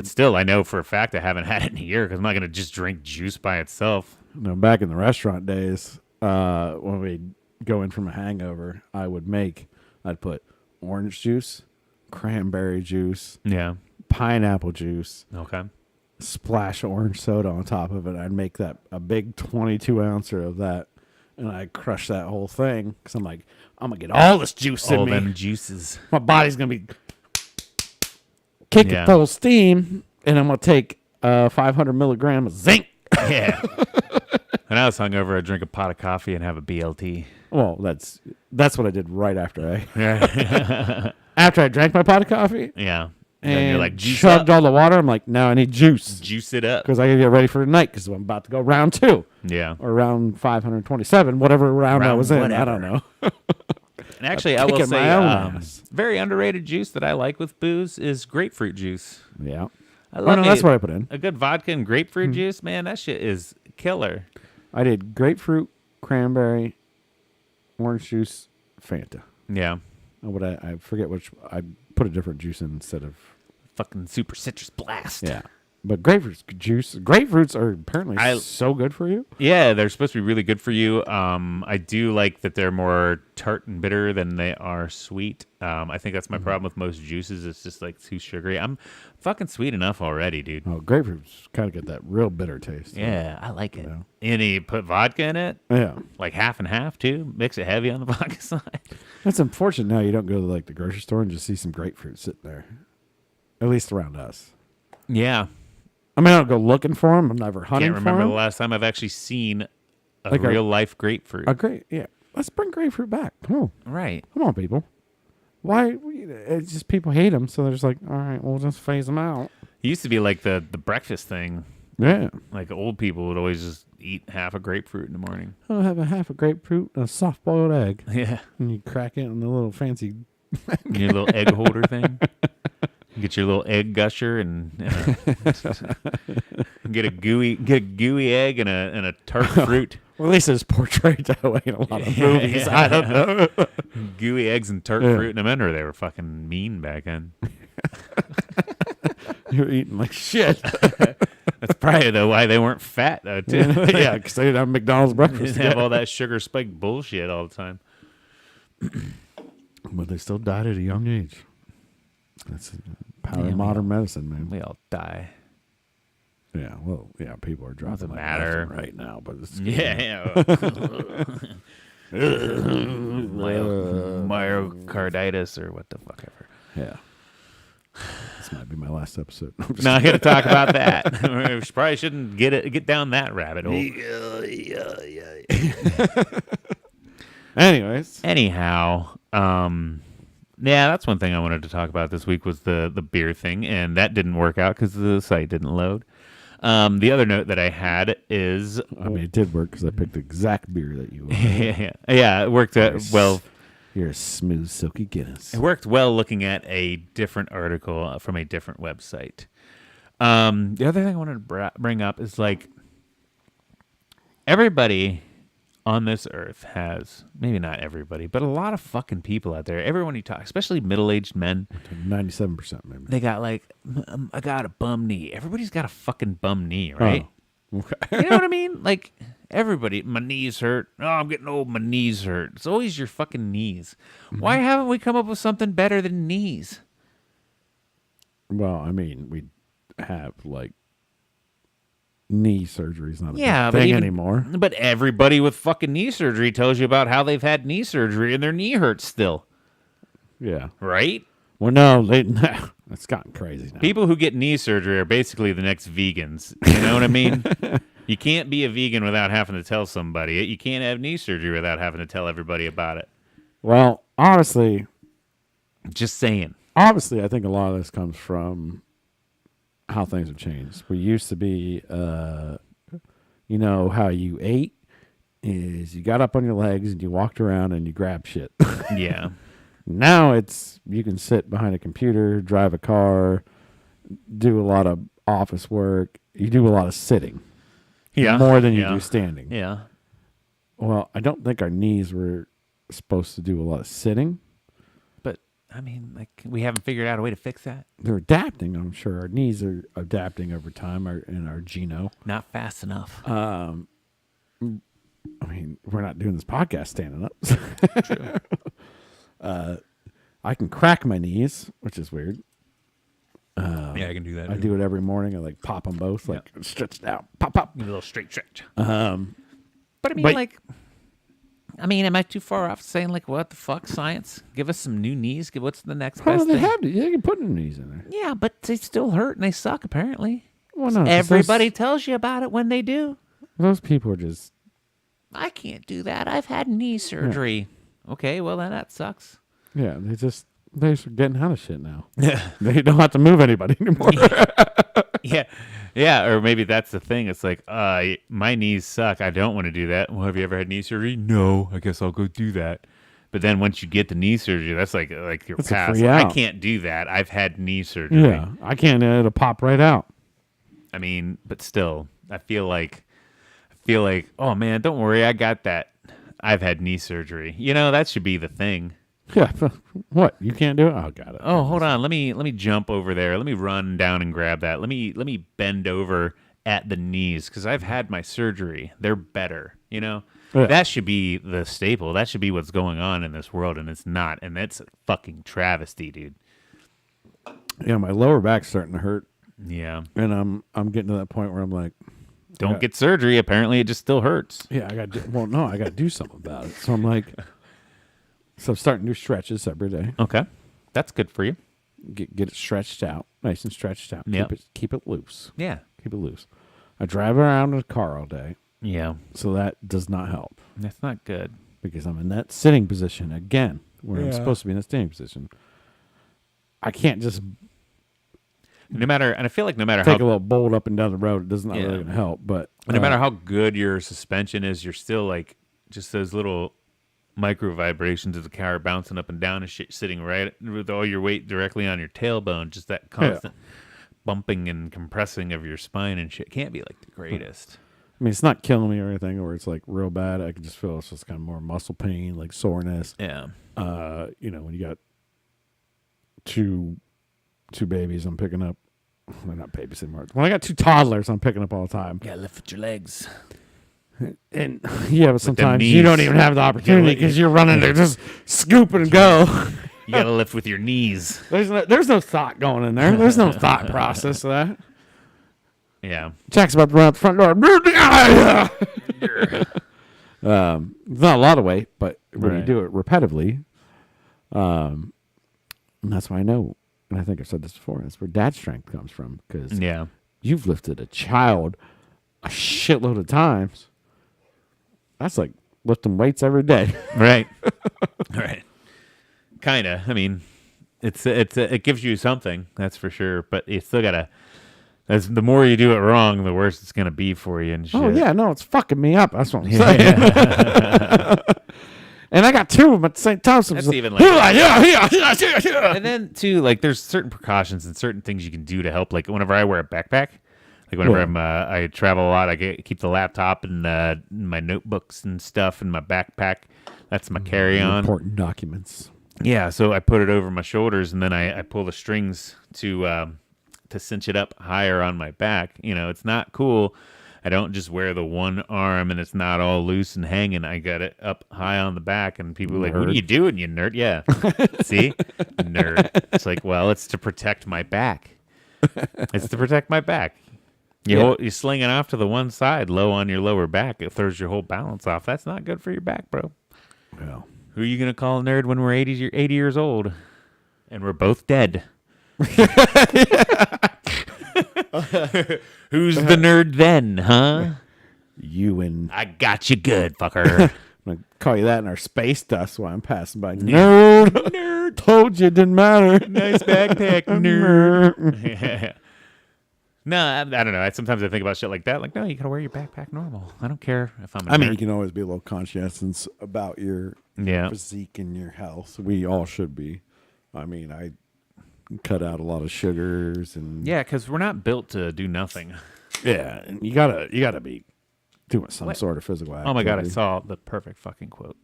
still, I know for a fact I haven't had it in a year because I'm not gonna just drink juice by itself.
No, back in the restaurant days, when we'd go in from a hangover, I'd put orange juice, cranberry juice,
Yeah.
pineapple juice,
Okay.
splash of orange soda on top of it. I'd make that a big 22 ouncer of that, and I'd crush that whole thing because I'm like, I'm gonna get all this juice
All
in me.
them juices.
My body's gonna be kicking
Yeah.
full steam, and I'm gonna take 500 milligrams of zinc.
Yeah. When I was hungover, I'd drink a pot of coffee and have a BLT.
Well, that's what I did right after I
Yeah.
after I drank my pot of coffee
Yeah.
and
Then you're like, juice
chugged
up.
all the water. I'm like, now I need juice
Juice it up.
because I gotta get ready for the night because I'm about to go round 2
Yeah.
or round 527, whatever round I
Round
was in. I
whatever.
don't know.
And actually, I will
kicking
say,
my own ass.
very underrated juice that I like with booze is grapefruit juice.
Yeah.
I
Oh
love
no,
me
that's what I put in.
a good vodka and grapefruit
Hmm.
juice. Man, that shit is killer.
I did grapefruit, cranberry, orange juice, Fanta.
Yeah.
What I forget which I put a different juice in instead of
Fucking super citrus blast.
yeah. But grapefruits are apparently so good for you.
Yeah, they're supposed to be really good for you. I do like that they're more tart and bitter than they are sweet. I think that's my problem with most juices. It's just like too sugary. I'm fucking sweet enough already, dude.
Oh, grapefruits kind of get that real bitter taste.
Yeah, I like it.
Yeah.
And you put vodka in it,
Yeah.
like half and half too. Mix it heavy on the vodka side.
That's unfortunate now you don't go to like the grocery store and just see some grapefruit sitting there. At least around us.
Yeah,
I mean, I don't go looking for them. I'm never hunting
can't
for
remember
them.
the last time I've actually seen a
Like a-
real life grapefruit.
Yeah. Let's bring grapefruit back. Come
Right.
on, people. Why? It's just people hate them, so they're just like, all right, we'll just phase them out.
It used to be like the breakfast thing.
Yeah.
Like old people would always just eat half a grapefruit in the morning.
I'll have a half a grapefruit and a soft boiled egg,
Yeah.
and you crack it in the little fancy.
Your little egg holder thing. Get your little egg gusher and get a gooey egg and a tart fruit.
Well, at least it's portrayed that way in a lot of movies. I don't know.
Gooey eggs and tart
Yeah.
fruit. And I remember they were fucking mean back then.
You're eating like shit.
That's probably why they weren't fat though too.
Yeah, because they didn't have McDonald's
They
breakfast.
didn't have all that sugar spiked bullshit all the time.
But they still died at a young age. That's the power
Yeah,
of modern medicine, man.
We all die.
Yeah, well, yeah, people are dropping
Doesn't
like
matter.
nothing right now, but it's
Yeah. Myocarditis or what the fuck ever.
yeah. This might be my last episode. I'm just
Not going to talk about that. We probably shouldn't get down that rabbit hole.
Anyways,
Anyhow, yeah, that's one thing I wanted to talk about this week was the beer thing, and that didn't work out because the site didn't load. The other note that I had is,
I mean, it did work because I picked the exact beer that you wanted.
yeah, it worked well.
You're a smooth, silky Guinness.
It worked well looking at a different article from a different website. The other thing I wanted to bring up is like everybody on this earth has, maybe not everybody, but a lot of fucking people out there. Everyone you talk, especially middle-aged men,
97% maybe.
they got like, I got a bum knee. Everybody's got a fucking bum knee, right?
Oh, okay.
You know what I mean? Like everybody, my knees hurt. Oh, I'm getting old. My knees hurt. It's always your fucking knees. Why haven't we come up with something better than knees?
Well, I mean, we have like knee surgery is not a
Yeah,
big
but
thing
even-
anymore.
But everybody with fucking knee surgery tells you about how they've had knee surgery and their knee hurts still,
Yeah.
right?
Well, no, it's gotten crazy now.
People who get knee surgery are basically the next vegans. You know what I mean? You can't be a vegan without having to tell somebody. You can't have knee surgery without having to tell everybody about it.
Well, honestly,
Just saying.
I think a lot of this comes from how things have changed. We used to be, you know, how you ate is you got up on your legs and you walked around and you grabbed shit.
Yeah.
Now it's you can sit behind a computer, drive a car, do a lot of office work. You do a lot of sitting.
Yeah.
More than you
Yeah.
do standing.
Yeah.
Well, I don't think our knees were supposed to do a lot of sitting.
But, I mean, like, we haven't figured out a way to fix that.
They're adapting, I'm sure. Our knees are adapting over time in our geno.
Not fast enough.
I mean, we're not doing this podcast standing up. I can crack my knees, which is weird.
yeah, I can do that.
I do it every morning. I like pop them both, like stretched out, pop, pop.
Give a little straight stretch.
But
But I mean, am I too far off saying, like, what the fuck, science? Give us some new knees. What's the next
how do
best
they
thing?
have to? They can put their knees in there.
Yeah, but they still hurt and they suck, apparently.
Well, no, 'cause
Everybody tells you about it when they do.
Those people are just.
I can't do that. I've had knee surgery. Okay, well, then that sucks.
Yeah, they're just getting out of shit now. Yeah, they don't have to move anybody anymore.
Yeah. Yeah, or maybe that's the thing. It's like, my knees suck. I don't want to do that. Well, have you ever had knee surgery? No. I guess I'll go do that. But then once you get the knee surgery, that's like your
That's a
pass.
free
I
out.
can't do that. I've had knee surgery.
Yeah, I can't. It'll pop right out.
I mean, but still, I feel like, oh man, don't worry, I got that. I've had knee surgery. You know, that should be the thing.
Yeah, what? You can't do it? Oh, got it.
Oh, hold on. Let me jump over there. Let me run down and grab that. Let me bend over at the knees because I've had my surgery. They're better. You know,
Yeah.
that should be the staple. That should be what's going on in this world, and it's not. And that's a fucking travesty, dude.
Yeah, my lower back's starting to hurt,
Yeah.
and I'm getting to that point where I'm like,
Don't get surgery. Apparently, it just still hurts.
yeah, I got. Well, no, I got to do something about it. So I'm like, so I'm starting to do stretches every day.
Okay, that's good for you.
Get it stretched out, nice and stretched out.
Yep.
Keep it loose.
Yeah.
Keep it loose. I drive around in a car all day,
Yeah.
so that does not help
That's not good.
because I'm in that sitting position again, where I'm supposed to be in a standing position. I can't just
No matter, and I feel like no matter
take a
how
little bolt up and down the road. It does not
Yeah.
really going to help. But
no matter how good your suspension is, you're still like just those little micro vibrations of the car bouncing up and down and shit, sitting right with all your weight directly on your tailbone. Just that constant bumping and compressing of your spine and shit can't be like the greatest.
I mean, it's not killing me or anything, or it's like real bad. I can just feel it's just kind of more muscle pain, like soreness.
Yeah.
You know, when you got two babies, I'm picking up. They're not babies anymore. When I got two toddlers, I'm picking up all the time.
Yeah, lift with your legs.
And yeah, but sometimes you
knees.
don't even have the opportunity because you're running there, just scoop and go.
You gotta lift with your knees.
There's no thought going in there. There's no thought process of that.
Yeah.
Jack's about to run out the front door. It's not a lot of weight, but when you
Right.
do it repetitively, and that's why I know, and I think I've said this before, that's where dad strength comes from, because
Yeah.
you've lifted a child a shitload of times. That's like lifting weights every day.
Right. Right. Kinda. I mean, it gives you something, that's for sure. But you still gotta. As the more you do it wrong, the worse it's gonna be for you and shit.
Oh yeah, no, it's fucking me up. That's what I'm saying. And I got two of them at the same time. So
That's
it's
even like-
yeah.
And then too, like there's certain precautions and certain things you can do to help. Like whenever I wear a backpack, like whenever
Yeah.
I travel a lot, I keep the laptop and my notebooks and stuff in my backpack. That's my carry-on.
Important documents.
Yeah, so I put it over my shoulders and then I pull the strings to cinch it up higher on my back. You know, it's not cool. I don't just wear the one arm and it's not all loose and hanging. I got it up high on the back and people are like, what are
Nerd.
you doing, you nerd? Yeah. See? Nerd. It's like, well, it's to protect my back. It's to protect my back. You sling it off to the one side, low on your lower back. It throws your whole balance off. That's not good for your back, bro.
Well,
Who are you gonna call a nerd when we're 80 years old, and we're both dead? Who's the nerd then, huh?
you and
I got you good, fucker.
I'm gonna call you that in our space dust while I'm passing by. Nerd, nerd. Told you it didn't matter.
Nice backpack, nerd. No, I don't know. Sometimes I think about shit like that. Like, no, you gotta wear your backpack normal. I don't care if I'm.
I mean, you can always be a little conscientious about your
Yeah.
physique and your health. We all should be. I mean, I cut out a lot of sugars and
Yeah, because we're not built to do nothing.
yeah, and you gotta be doing some sort of physical activity.
Oh my god, I saw the perfect fucking quote.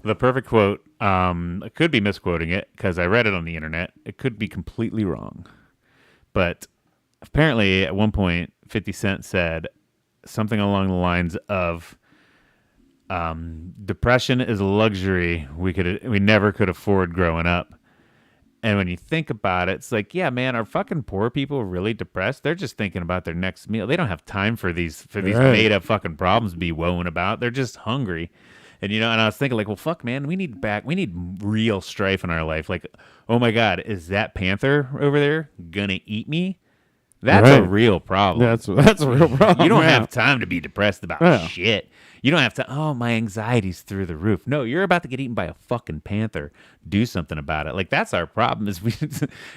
The perfect quote. I could be misquoting it because I read it on the internet. It could be completely wrong, but apparently at one point 50 Cent said something along the lines of depression is a luxury we never could afford growing up. And when you think about it, it's like, yeah, man, are fucking poor people really depressed? They're just thinking about their next meal. They don't have time for these
Right.
made up fucking problems to be woeing about. They're just hungry. And and I was thinking like, well, fuck, man, we need real strife in our life. Like, oh my God, is that panther over there gonna eat me? That's a
Right.
real problem.
That's a real problem.
You don't
yeah.
have time to be depressed about
Yeah.
shit. You don't have to, oh, my anxiety's through the roof. No, you're about to get eaten by a fucking panther. Do something about it. Like, that's our problem is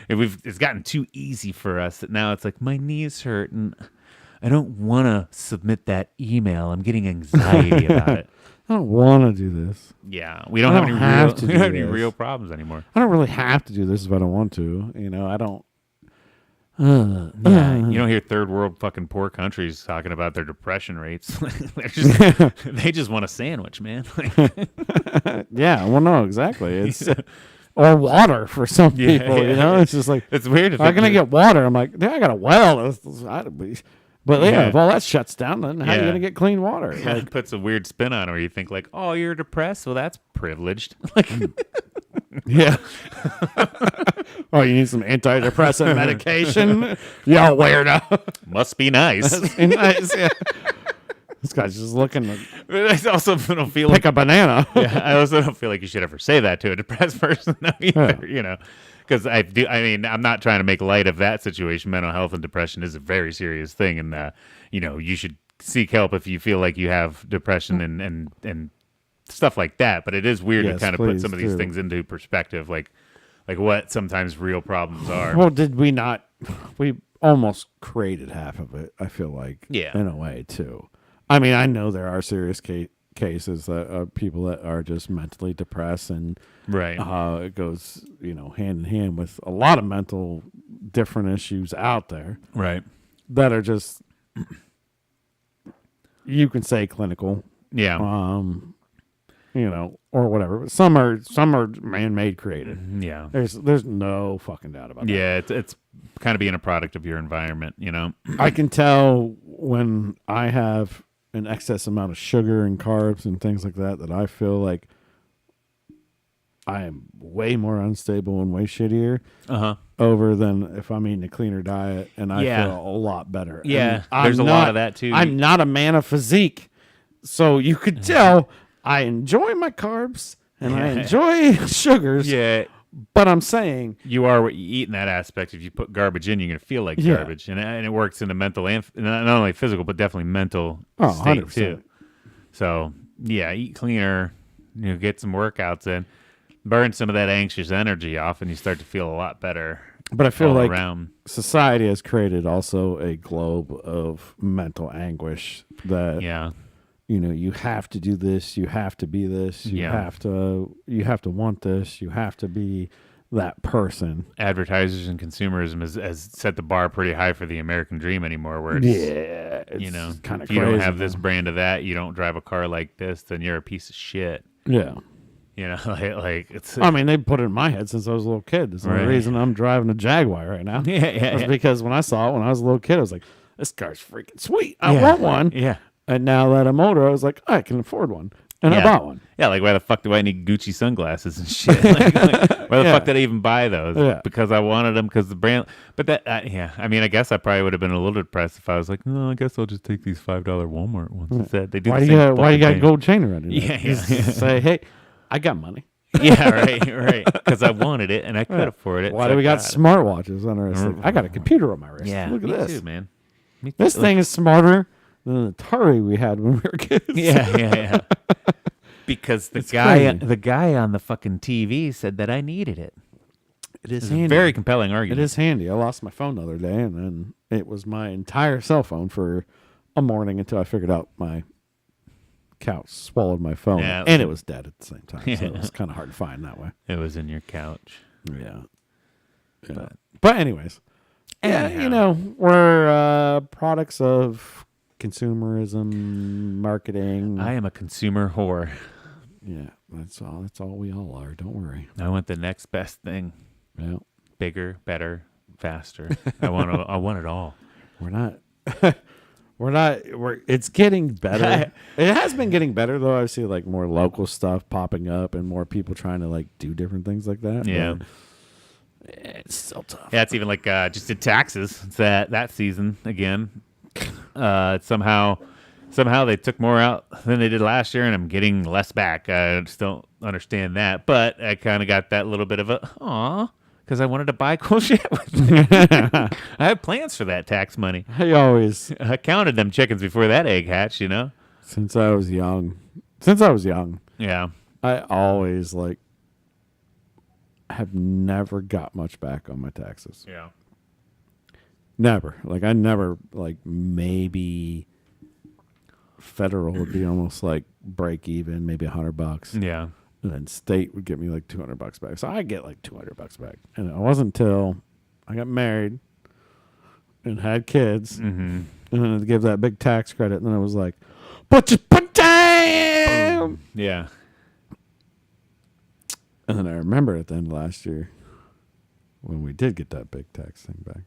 it's gotten too easy for us that now it's like, my knees hurt and I don't want to submit that email. I'm getting anxiety about it.
I don't want to do this.
Yeah, we don't
I
have
don't
any
have
real,
to
we
do
don't have any
this.
real problems anymore.
I don't really have to do this if I don't want to. You know, I don't.
Yeah, you don't hear third world fucking poor countries talking about their depression rates. They just want a sandwich, man.
Yeah, well, no, exactly. It's or water for some
Yeah,
people. You
yeah.
know, it's just like
It's weird. To
how
think
can I
that-
get water? I'm like, yeah, I got a well. But yeah,
Yeah.
if all that shuts down, then how are you
Yeah.
gonna get clean water?
Yeah,
Like,
it puts a weird spin on it where you think like, oh, you're depressed. Well, that's privileged. Like,
yeah. Oh, you need some antidepressant medication? Yeah, weirdo.
must be nice.
Nice, yeah. This guy's just looking to
But I also don't feel
pick
like
a banana.
yeah, I also don't feel like you should ever say that to a depressed person though, either, you know. Because I do. I mean, I'm not trying to make light of that situation. Mental health and depression is a very serious thing, and you should seek help if you feel like you have depression and stuff like that. But it is weird to
Yes,
kind of put
please
some of these
do.
things into perspective, like what sometimes real problems are.
Well, did we not? We almost created half of it, I feel like.
Yeah.
In a way, too. I mean, I know there are serious cases that people that are just mentally depressed, and
Right.
it goes, hand in hand with a lot of mental different issues out there
Right.
that are just, you can say clinical,
Yeah.
or whatever. But some are man-made, created.
Yeah.
There's no fucking doubt about that.
Yeah. It's kind of being a product of your environment, you know?
I can tell when I have an excess amount of sugar and carbs and things like that I feel like I am way more unstable and way shittier
Uh-huh.
over than if I'm eating a cleaner diet and I
Yeah.
feel a lot better.
Yeah,
And
there's
I'm
a lot
not-
of that, too.
I'm not a man of physique. So you could tell I enjoy my carbs and I enjoy sugars,
Yeah.
but I'm saying
You are what you eat in that aspect. If you put garbage in, you're going to feel like
Yeah.
garbage. And it works in the mental and not only physical, but definitely mental
Oh,
state
100%.
too. So, yeah, eat cleaner, get some workouts in, burn some of that anxious energy off, and you start to feel a lot better.
but I feel
all
like
around.
society has created also a globe of mental anguish that
Yeah.
you have to do this, you have to be this, you
Yeah.
have to want this, you have to be that person.
Advertisers and consumerism has set the bar pretty high for the American dream anymore, where it's,
it's kind of
if you don't have this brand of that, you don't drive a car like this, then you're a piece of shit.
Yeah.
Like it's
I mean, they put it in my head since I was a little kid. That's the only
Right.
reason I'm driving a Jaguar right now.
yeah,
That's
yeah,
because when I saw it when I was a little kid, I was like, this car's freaking sweet. I
Yeah.
want one.
yeah.
And now that I'm older, I was like, I can afford one. And
Yeah.
I bought one.
Yeah, like why the fuck do I need Gucci sunglasses and shit? Like, why the
Yeah.
fuck did I even buy those?
Yeah.
Because I wanted them because the brand. But that, yeah, I mean, I guess I probably would have been a little depressed if I was like, no, I guess I'll just take these $5 Walmart ones instead. They do
Why
the
do you
same
got, why you
fucking
got
thing.
gold chain around your neck?
Yeah,
Just
yeah.
say, hey, I got money.
Yeah, right. Because I wanted it and I could afford it.
Why
so
do we
I
got
it.
smartwatches on our wrist? Like, I got a computer on my wrist.
Yeah,
Look at
me
this.
too, man. Me too.
This thing is smarter than the Atari we had when we were kids.
Yeah. Because the
crazy.
guy on the fucking TV said that I needed it.
It is
It's a
handy.
very compelling
It
argument.
is handy. I lost my phone the other day, and then it was my entire cell phone for a morning until I figured out my couch swallowed my phone,
Yeah,
and it was dead at the same time.
Yeah.
So it was kind of hard to find that way.
It was in your couch.
Yeah.
But-
But anyways, yeah,
Anyhow.
you know, we're products of consumerism, marketing.
I am a consumer whore.
Yeah, that's all. That's all we all are. Don't worry.
I want the next best thing.
Yeah,
Bigger, better, faster. I want it all.
we're not. We're not. We're. It's getting better. It has been getting better though. I see like more local stuff popping up and more people trying to like do different things like that.
Yeah.
but it's still tough.
Yeah, it's even like just in taxes. It's that season again. Somehow they took more out than they did last year, and I'm getting less back. I just don't understand that, but I kind of got that little bit of a aw because I wanted to buy cool shit with it. I had plans for that tax money.
I always,
I counted them chickens before that egg hatched. You know?
since I was young,
Yeah.
I always like have never got much back on my taxes.
Yeah.
Never. Like I never like maybe federal would be almost like break even, maybe $100.
Yeah.
And then state would get me like $200 back. So I get like $200 back. And it wasn't until I got married and had kids
Mm-hmm.
and then to give that big tax credit. And then I was like, put down.
Yeah.
And then I remember at the end of last year when we did get that big tax thing back,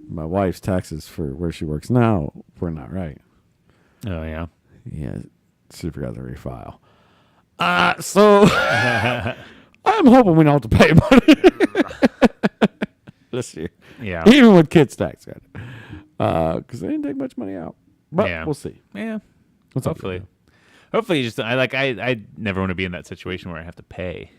my wife's taxes for where she works now were not right.
Oh yeah.
Yeah, she forgot to refile. So I'm hoping we don't have to pay money this year,
Yeah.
even with kids' tax credit, because they didn't take much money out. But
Yeah.
we'll see.
Yeah.
What's up,
Hopefully.
Joe?
Hopefully, you just I never want to be in that situation where I have to pay.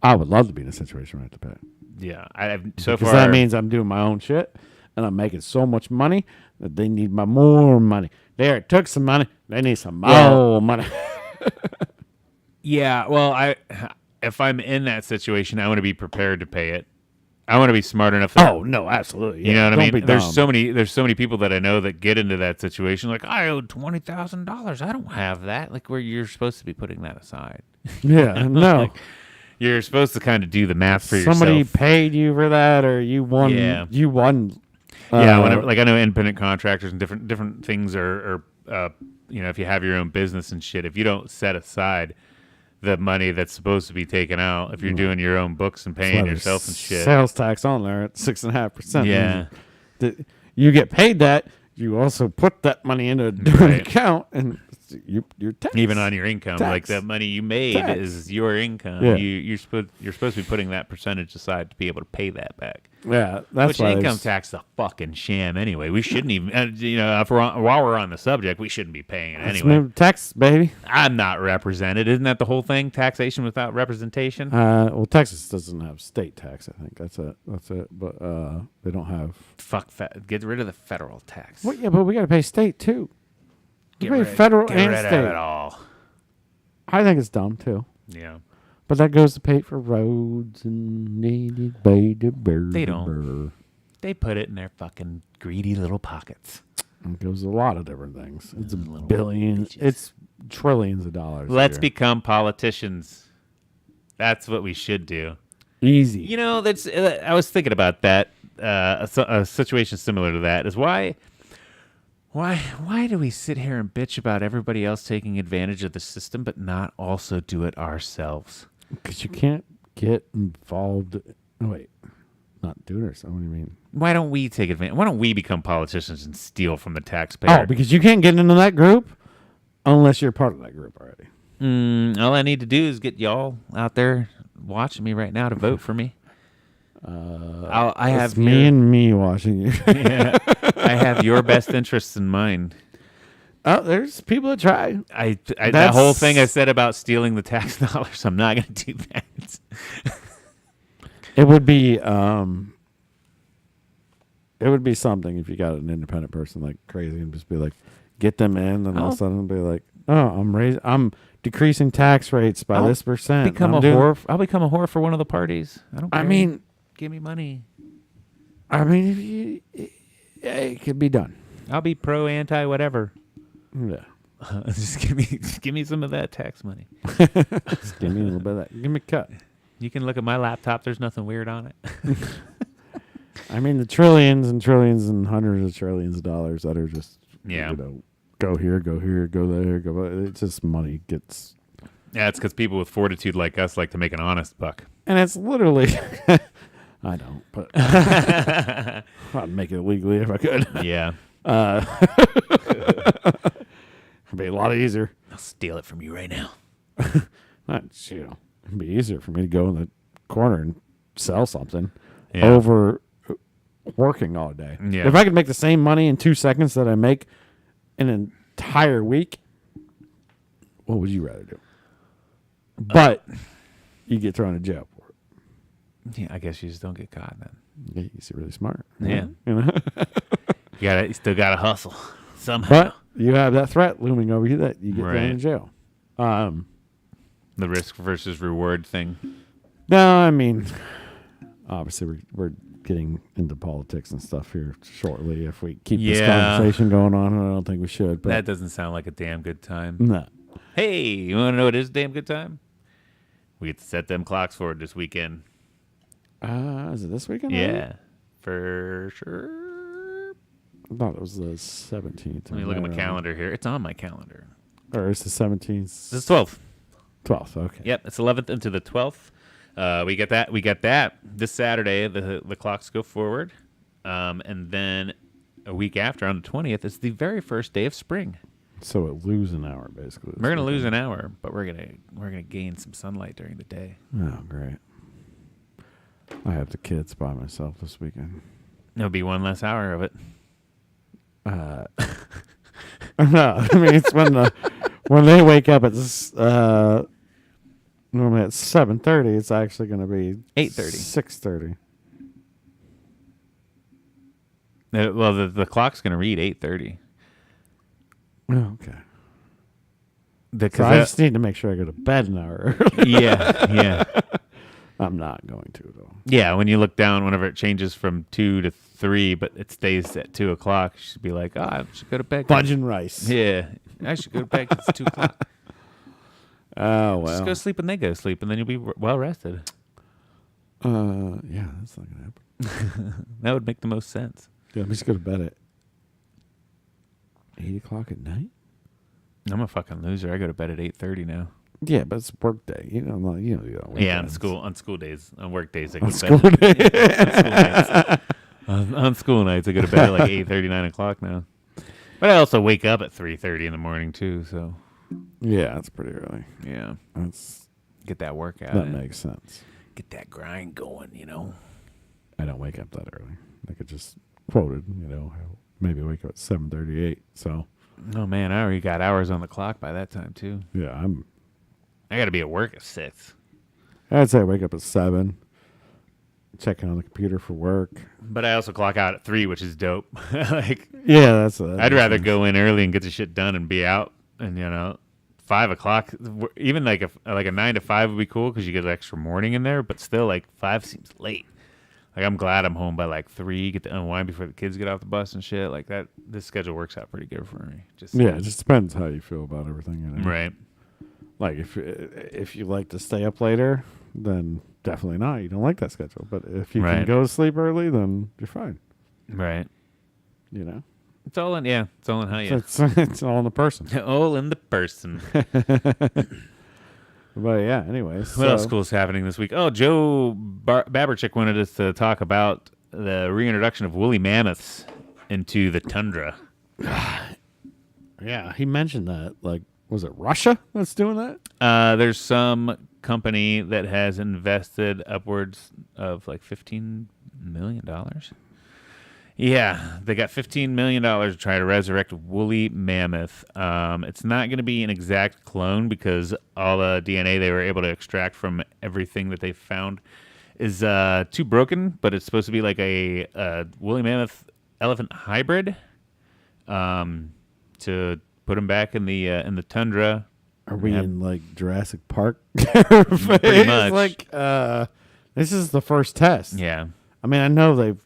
I would love to be in a situation where I have to pay.
Yeah, I've so
Because
far.
that means I'm doing my own shit and I'm making so much money that they need my more money. They already took some money. They need some more money.
Yeah, well, if I'm in that situation, I want to be prepared to pay it. I want to be smart enough. That,
Oh no, absolutely.
you know what I
Don't
mean?
be
There's
dumb.
so many people that I know that get into that situation. Like, I owe $20,000. I don't have that. Like, where you're supposed to be putting that aside.
Yeah, no.
You're supposed to kind of do the math for
Somebody
yourself.
paid you for that, or you won.
Yeah.
You won.
Yeah,
uh,
whenever, like I know independent contractors and different things are you know, if you have your own business and shit, if you don't set aside the money that's supposed to be taken out, if you're doing your own books and paying
there's
yourself and shit,
Sales tax on there at 6.5%.
yeah,
You get paid that. You also put that money into a different
Right.
account, and you're taxed.
even on your income, like
Tax.
that money you made
Tax.
is your income.
Yeah.
You're supposed to be putting that percentage aside to be able to pay that back.
Yeah, that's
Which
why
income
there's-
tax is a fucking sham anyway. We shouldn't even, you know, while we're on the subject, we shouldn't be paying it
Let's
anyway.
move Texas, baby.
I'm not represented. Isn't that the whole thing? Taxation without representation?
Well, Texas doesn't have state tax. I think that's it. But they don't have.
Fuck, get rid of the federal tax.
Well, yeah, but we got to pay state too. We
Get
pay
rid-
federal
get
and
rid
state.
of it all.
I think it's dumb too.
Yeah.
But that goes to pay for roads and needed by the bird.
They don't. They put it in their fucking greedy little pockets.
It goes to a lot of different things. It's a
Little
billion.
bitches.
It's trillions of dollars.
Let's
here.
become politicians. That's what we should do.
easy.
You know, that's. I was thinking about that. A situation similar to that is why do we sit here and bitch about everybody else taking advantage of the system, but not also do it ourselves?
Because you can't get involved. No, wait. Not do it ourselves. What do you mean?
Why don't we take advantage? Why don't we become politicians and steal from the taxpayer?
Oh, because you can't get into that group unless you're part of that group already.
All I need to do is get y'all out there watching me right now to vote for me. I have
It's me and me watching you.
yeah, I have your best interests in mind.
Oh, there's people that try.
That whole thing I said about stealing the tax dollars, I'm not going to do that.
It would be something if you got an independent person like crazy and just be like, get them in, and all of a sudden be like, oh, I'm decreasing tax rates by this percent.
I'll become a whore for one of the parties. I don't care.
I mean,
give me money.
It could be done.
I'll be pro, anti, whatever.
Yeah.
Just give me some of that tax money.
Just give me a little bit of that. Give me a cut.
You can look at my laptop. There's nothing weird on it.
I mean, the trillions and trillions and hundreds of trillions of dollars that are just, go here, go there, go. It's just money gets.
Yeah, it's because people with fortitude like us like to make an honest buck.
And it's literally, I don't, but I'd make it illegally if I could.
Yeah.
It'd be a lot easier.
I'll steal it from you right now.
It'd be easier for me to go in the corner and sell something
Yeah.
over working all day.
Yeah.
If I could make the same money in 2 seconds that I make in an entire week, what would you rather do? But you get thrown in jail for it.
Yeah, I guess you just don't get caught then.
Yeah, you're really smart.
Yeah.
You know?
You still gotta hustle somehow.
But you have that threat looming over you that you get thrown
Right.
in jail.
The risk versus reward thing.
No, I mean, obviously we're getting into politics and stuff here shortly. If we keep this conversation going on, I don't think we should. But
That doesn't sound like a damn good time.
no.
Hey, you want to know what is a damn good time? We get to set them clocks forward this weekend.
Is it this weekend?
Yeah, for sure.
I thought it was the 17th.
Let me look at my calendar here. It's on my calendar.
Or it's the 17th.
This is 12th.
12th, okay.
Yep, it's 11th into the 12th. We get that this Saturday. The clocks go forward, and then a week after, on the 20th, is the very first day of spring.
So it lose an hour, basically.
We're gonna lose an hour, but we're gonna gain some sunlight during the day.
Oh, great. I have the kids by myself this weekend.
There'll be one less hour of it.
No, I mean, it's when they wake up at normally at 7:30. It's actually going to be
8:30.
6:30.
Well, the clock's gonna read 8:30.
Oh, okay. So
Because
I just need to make sure I go to bed an hour early.
yeah.
I'm not going to, though.
Yeah, when you look down, whenever it changes from 2 to 3, but it stays at 2 o'clock, you should be like, I should go to bed.
Fudge and rice.
Yeah, I should go to bed 'cause it's 2 o'clock.
Oh, well.
Just go sleep and they go sleep, and then you'll be well rested.
Yeah, that's not going to happen.
That would make the most sense.
Yeah, let me just go to bed at 8 o'clock at night.
I'm a fucking loser. I go to bed at 8:30 now.
Yeah, but it's work day. You know, do that on
Yeah,
weekends.
on school days, on work days, I go
On
to
school
bed.
day.
On school nights, I go to bed at like 8:30, 9 o'clock now. But I also wake up at 3:30 in the morning too. So
Yeah, that's pretty early.
yeah,
That's
get that workout.
that
in.
makes sense.
Get that grind going.
I don't wake up that early. Like I just quoted, I'll maybe wake up at 7:38. So
Oh man, I already got hours on the clock by that time too.
yeah,
I got to be at work at 6.
I'd say I wake up at 7, checking on the computer for work.
But I also clock out at 3, which is dope. Like
Yeah,
I'd rather go in early and get the shit done and be out. And 5 o'clock, even like a 9 to 5 would be cool because you get extra morning in there. But still, like 5 seems late. Like I'm glad I'm home by like 3. Get to unwind before the kids get off the bus and shit. Like that, this schedule works out pretty good for me.
Yeah, it just depends how you feel about everything.
Right.
Like if you like to stay up later, then definitely not. You don't like that schedule. But if you can
Right.
go to sleep early, then you're fine.
Right. It's all in how you.
It's all in the person.
All in the person.
But yeah, anyways.
What else cool is happening this week? Oh, Joe Baberchick wanted us to talk about the reintroduction of woolly mammoths into the tundra.
Yeah, he mentioned that like Was it Russia that's doing that?
There's some company that has invested upwards of like $15 million. Yeah, they got $15 million to try to resurrect woolly mammoth. It's not going to be an exact clone because all the DNA they were able to extract from everything that they found is too broken, but it's supposed to be like a woolly mammoth elephant hybrid to put them back in the tundra.
Are we in like Jurassic Park?
Pretty much.
Like, this is the first test.
Yeah.
I mean, I know they've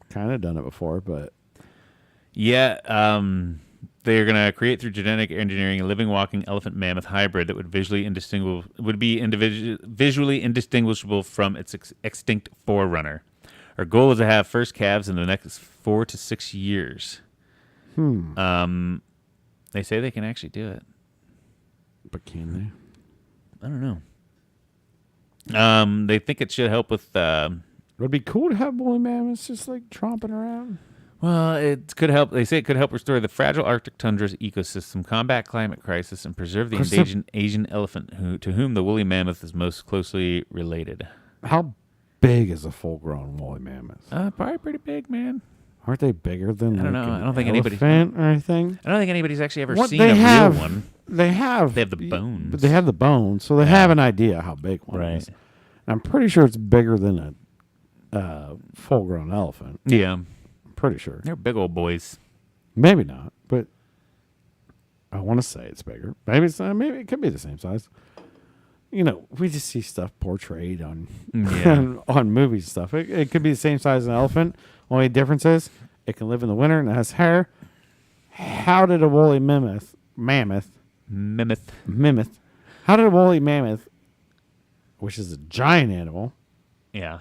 kind of done it before, but
Yeah, they're going to create through genetic engineering a living, walking elephant mammoth hybrid that would visually indistinguishable from its extinct forerunner. Our goal is to have first calves in the next 4 to 6 years. They say they can actually do it.
but can they?
I don't know. They think it should help with.
Would it be cool to have woolly mammoths just like tromping around?
Well, it could help. They say it could help restore the fragile Arctic tundra's ecosystem, combat climate crisis, and preserve the endangered Asian elephant, to whom the woolly mammoth is most closely related.
How big is a full-grown woolly mammoth?
Probably pretty big, man.
Aren't they bigger than
I don't
like
know.
an
I don't think anybody-
elephant or anything?
I don't think anybody's actually ever
What
seen
they
a
have-
real one.
They have
They have the bones.
But they have the bones, so they have an idea how big one
Right.
is. And I'm pretty sure it's bigger than a full-grown elephant.
Yeah,
I'm pretty sure.
they're big old boys.
Maybe not, but I want to say it's bigger. Maybe it's not. Maybe it could be the same size. You know, we just see stuff portrayed on
Yeah.
on movies and stuff. It could be the same size as an elephant. Only difference is it can live in the winter and it has hair. How did a woolly mammoth?
Mammoth.
How did a woolly mammoth, which is a giant animal,
Yeah.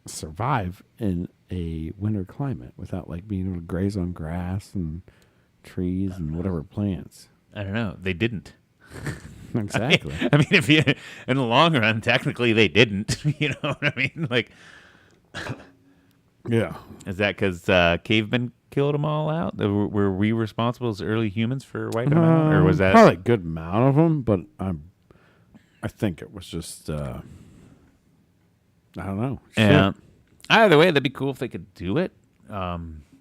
survive in a winter climate without like being able to graze on grass and trees and whatever plants?
I don't know. They didn't.
Exactly.
I mean, if you in the long run, technically they didn't. You know what I mean? Like,
Yeah.
is that because cavemen killed them all out? Were we responsible as early humans for wiping them out, or was that
probably a good amount of them? But I think it was just I don't know.
Yeah.
Shit.
Either way, that'd be cool if they could do it.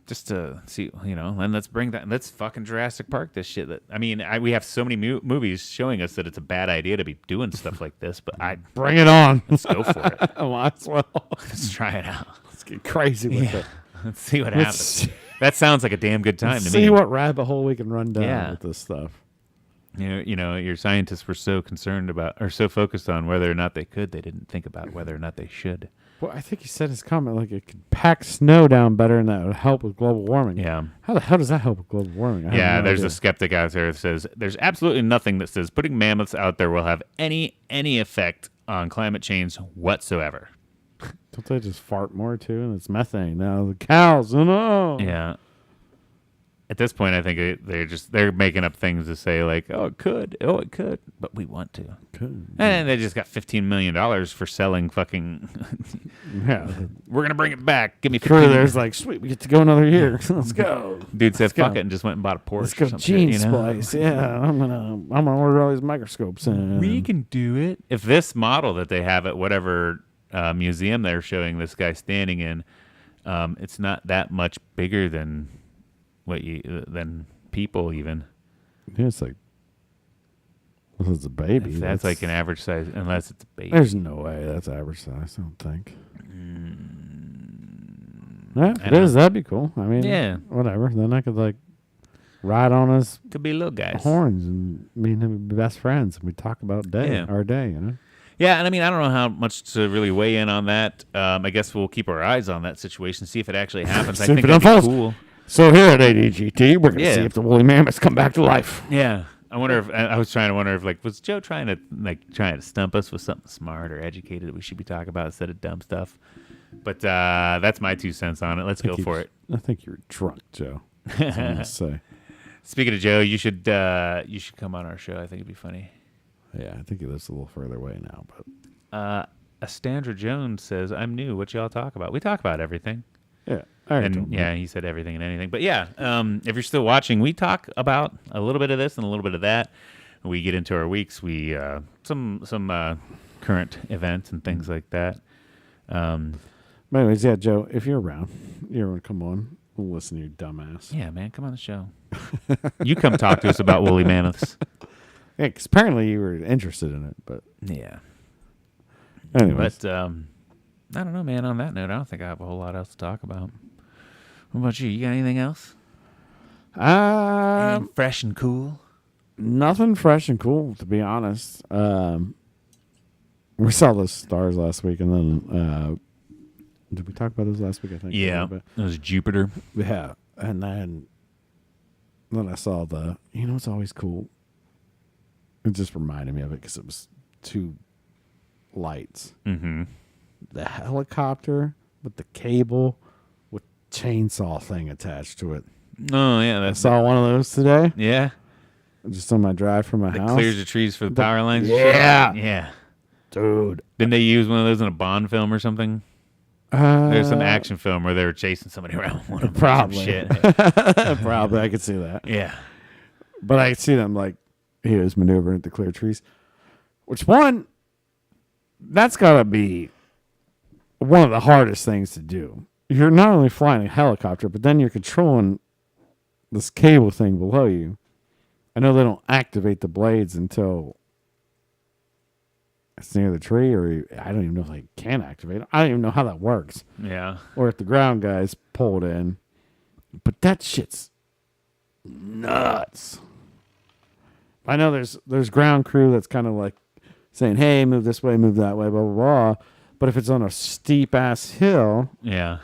Just to see, you know, and let's fucking Jurassic Park this shit. We have so many movies showing us that it's a bad idea to be doing stuff like this, but
Bring it on.
let's go for it.
Might as well.
Let's try it out.
Let's get crazy with it.
Let's see what
Let's
happens. That sounds like a damn good time to
see
me.
what rabbit hole we can run down
Yeah.
with this stuff.
You know, your scientists were so concerned about, or so focused on whether or not they could, they didn't think about whether or not they should.
Well, I think he said in his comment like it could pack snow down better and that would help with global warming.
Yeah.
How the hell does that help with global warming? I have
Yeah,
no
there's
idea.
a skeptic out there that says there's absolutely nothing that says putting mammoths out there will have any effect on climate change whatsoever.
Don't they just fart more too? And it's methane. Now the cows, oh no.
Yeah. At this point, I think they're making up things to say like, it could, but we want to.
Good.
And they just got $15 million for selling fucking.
Yeah.
We're gonna bring it back. Give me
Crew
15.
there's like, sweet, we get to go another year. Let's go.
Dude said
go.
fuck it and just went and bought a Porsche.
Let's
or
go
some
gene
shit, you know?
splice. Yeah, I'm gonna order all these microscopes and
We can do it. If this model that they have at whatever museum they're showing this guy standing in, it's not that much bigger than than people even.
Yeah, it's like this is a baby.
If that's like an average size, unless it's a baby.
There's no way that's average size. I don't think. Yeah, if
I
it
don't
is, that'd be cool. I mean,
Yeah.
whatever. Then I could like ride on his
Could be little guys.
horns and me and him would be best friends and we talk about
Yeah.
our day, you know.
Yeah, and I mean, I don't know how much to really weigh in on that. I guess we'll keep our eyes on that situation, see if it actually happens. I
See if
think
it
that'd be
unfolds.
cool.
So here at ADGT, we're gonna
Yeah.
see if the woolly mammoths come back to life.
Yeah. I wonder if I was trying to wonder if was Joe trying to stump us with something smart or educated that we should be talking about instead of dumb stuff. But that's my 2 cents on it. Let's go for it.
I think you're drunk, Joe. That's what I'm gonna say.
Speaking of Joe, you should come on our show. I think it'd be funny.
Yeah, I think he lives a little further away now, but
Astandra Jones says, "I'm new. What y'all talk about? We talk about everything.
Yeah. I already told
And
him.
yeah, he said everything and anything. But yeah, if you're still watching, we talk about a little bit of this and a little bit of that. We get into our weeks. We some current events and things like that.
But anyways, yeah, Joe, if you're around, you ever want to come on? We'll listen to your dumbass.
Yeah, man, come on the show. You come talk to us about woolly mammoths.
Yeah, because apparently you were interested in it, but
Yeah.
anyways.
But I don't know, man. On that note, I don't think I have a whole lot else to talk about. What about you? You got anything else? Anything fresh and cool?
Nothing fresh and cool, to be honest. We saw those stars last week, and then did we talk about those last week? I think.
Yeah, it was Jupiter.
Yeah, and then I saw the. You know, it's always cool. It just reminded me of it because it was two lights.
Mm-hmm.
The helicopter with the cable with chainsaw thing attached to it.
Oh yeah,
I
that's
saw one of those today,
yeah.
just on my drive from my
That
house.
clears the trees for the power lines. and
Yeah.
shit? Yeah.
Dude.
Didn't they use one of those in a Bond film or something? There's some action film where they were chasing somebody around with one of them or some
Probably.
shit.
Probably, I could see that.
Yeah.
But I could see them like he was maneuvering to clear trees. Which one? That's got to be one of the hardest things to do. You're not only flying a helicopter, but then you're controlling this cable thing below you. I know they don't activate the blades until it's near the tree, or I don't even know if they can activate it. I don't even know how that works.
Yeah.
Or if the ground guys pull it in. But that shit's nuts. I know there's ground crew that's kind of like saying, hey, move this way, move that way, blah, blah, blah. But if it's on a steep ass hill,
Yeah.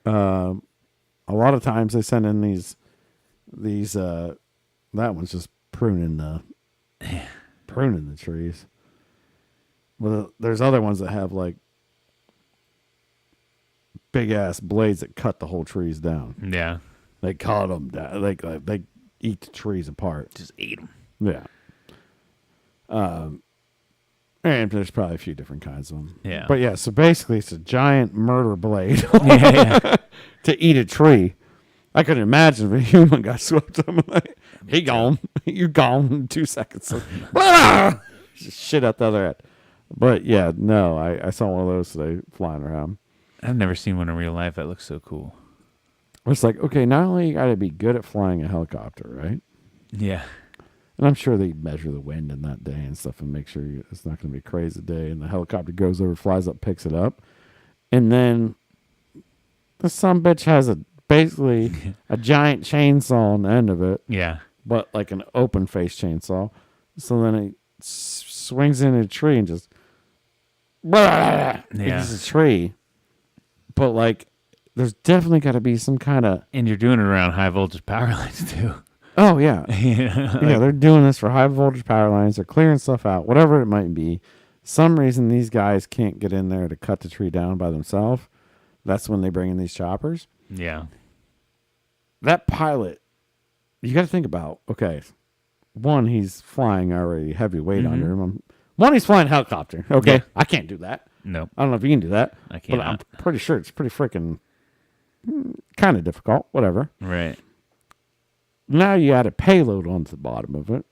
a lot of times they send in these that one's just pruning the trees. Well, there's other ones that have like big ass blades that cut the whole trees down.
Yeah.
They cut them down. They eat the trees apart.
Just eat them.
Yeah. And there's probably a few different kinds of them.
Yeah.
But yeah, so basically it's a giant murder blade
Yeah.
to eat a tree. I couldn't imagine if a human got swept up. Like, he gone. You gone in 2 seconds. Just shit out the other end. But yeah, no, I saw one of those today flying around.
I've never seen one in real life that looks so cool.
It's like, okay, not only you got to be good at flying a helicopter, right?
Yeah.
And I'm sure they measure the wind in that day and stuff and make sure it's not going to be a crazy day. And the helicopter goes over, flies up, picks it up. And then the sumbitch has basically a giant chainsaw on the end of it,
Yeah.
but like an open face chainsaw. So then it swings into a tree and just eats a tree. But like, there's definitely got to be some kind of.
And you're doing it around high voltage power lines too.
Oh, yeah.
Yeah.
Yeah, they're doing this for high voltage power lines. They're clearing stuff out, whatever it might be. Some reason these guys can't get in there to cut the tree down by themselves. That's when they bring in these choppers.
Yeah.
That pilot, you got to think about, okay, one, he's flying already heavy weight under him. One, he's flying a helicopter. Okay,
Yeah.
I can't do that.
Nope.
I don't know if you can do that.
I
But I'm
cannot.
pretty sure it's pretty freaking kind of difficult. Whatever.
Right.
Now you add a payload onto the bottom of it.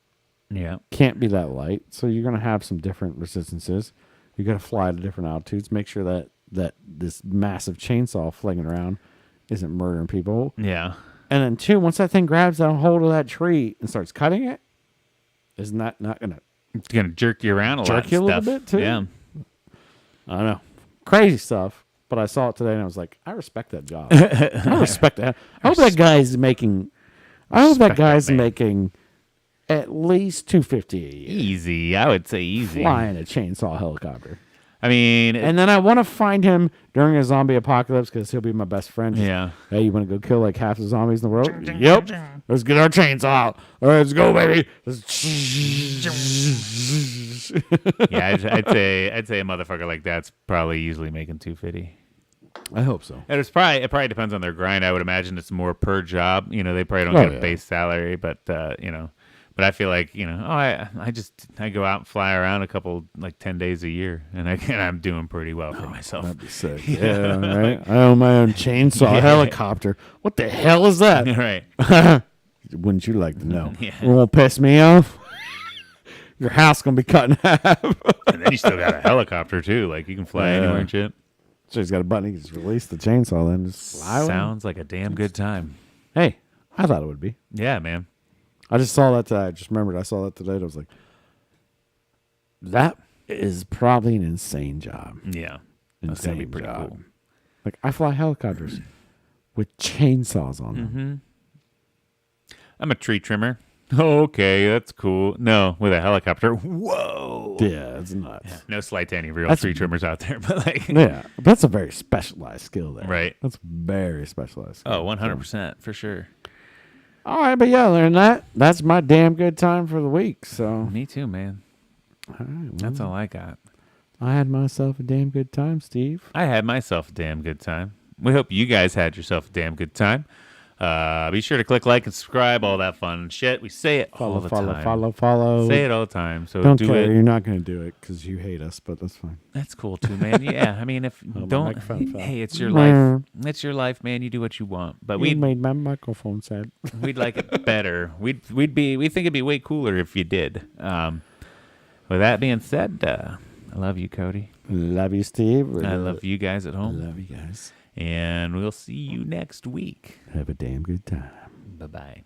Yeah.
Can't be that light, so you're going to have some different resistances. You got to fly to different altitudes. Make sure that this massive chainsaw flinging around isn't murdering people.
Yeah.
And then two, once that thing grabs a hold of that tree and starts cutting it, isn't that not going to?
It's gonna jerk you around a lot.
Jerk
and
you a little
stuff.
bit, too?
Yeah.
I don't know, crazy stuff. But I saw it today and I was like, I respect that job. I respect that. I hope that guy's making. I hope that
Respect that
guy's
man.
making at least $250 a year
Easy. I would say easy.
flying a chainsaw helicopter.
I mean,
And then I want to find him during a zombie apocalypse because he'll be my best friend.
yeah.
Hey, you want to go kill like half the zombies in the world? Yep. Let's get our chainsaw out. All right, let's go, baby.
Yeah, I'd say a motherfucker like that's probably usually making $250.
I hope so.
And it probably depends on their grind. I would imagine it's more per job. You know, they probably don't
Oh,
get a
yeah.
base salary, but But I feel like, I go out and fly around a couple, like 10 days a year, and I'm doing pretty well for myself.
That'd be sick. Yeah, right. I own my own chainsaw helicopter. What the hell is that?
Right.
Wouldn't you like to know?
Yeah.
It won't piss me off. Your house gonna be cut in half.
And then you still got a helicopter too. Like you can fly anywhere and shit.
So he's got a button. He can just release the chainsaw, then just fly away.
Sounds like a damn good time.
Hey, I thought it would be.
Yeah, man.
I just saw that. I just remembered I saw that today. I was like, that is probably an insane job.
Yeah. That's going to be pretty cool.
Like, I fly helicopters with chainsaws on them.
Mm-hmm. I'm a tree trimmer. Okay, that's cool. No, with a helicopter. Whoa.
Yeah, it's nuts.
Yeah, no slight to any real tree trimmers out there, but like.
Yeah, that's a very specialized skill there.
Right.
That's very specialized skill.
Oh, 100% for sure.
All right, but yeah, other than that, that's my damn good time for the week. So
Me too, man.
all right, well,
That's all I got.
I had myself a damn good time, Steve.
I had myself a damn good time. We hope you guys had yourself a damn good time. Be sure to click like and subscribe, all that fun shit. We say it all the time.
Follow.
Say it all the time. So
Don't
do
care.
it.
You're not going to do it because you hate us, but that's fine.
That's cool too, man. Yeah, I mean, if
my
don't,
microphone fell.
hey, it's your life. It's your life, man. You do what you want. But
You made my microphone sad.
we'd like it better. We think it'd be way cooler if you did. With that being said, I love you, Cody.
Love you, Steve.
I love you guys at home.
Love you guys.
And we'll see you next week.
Have a damn good time.
Bye-bye.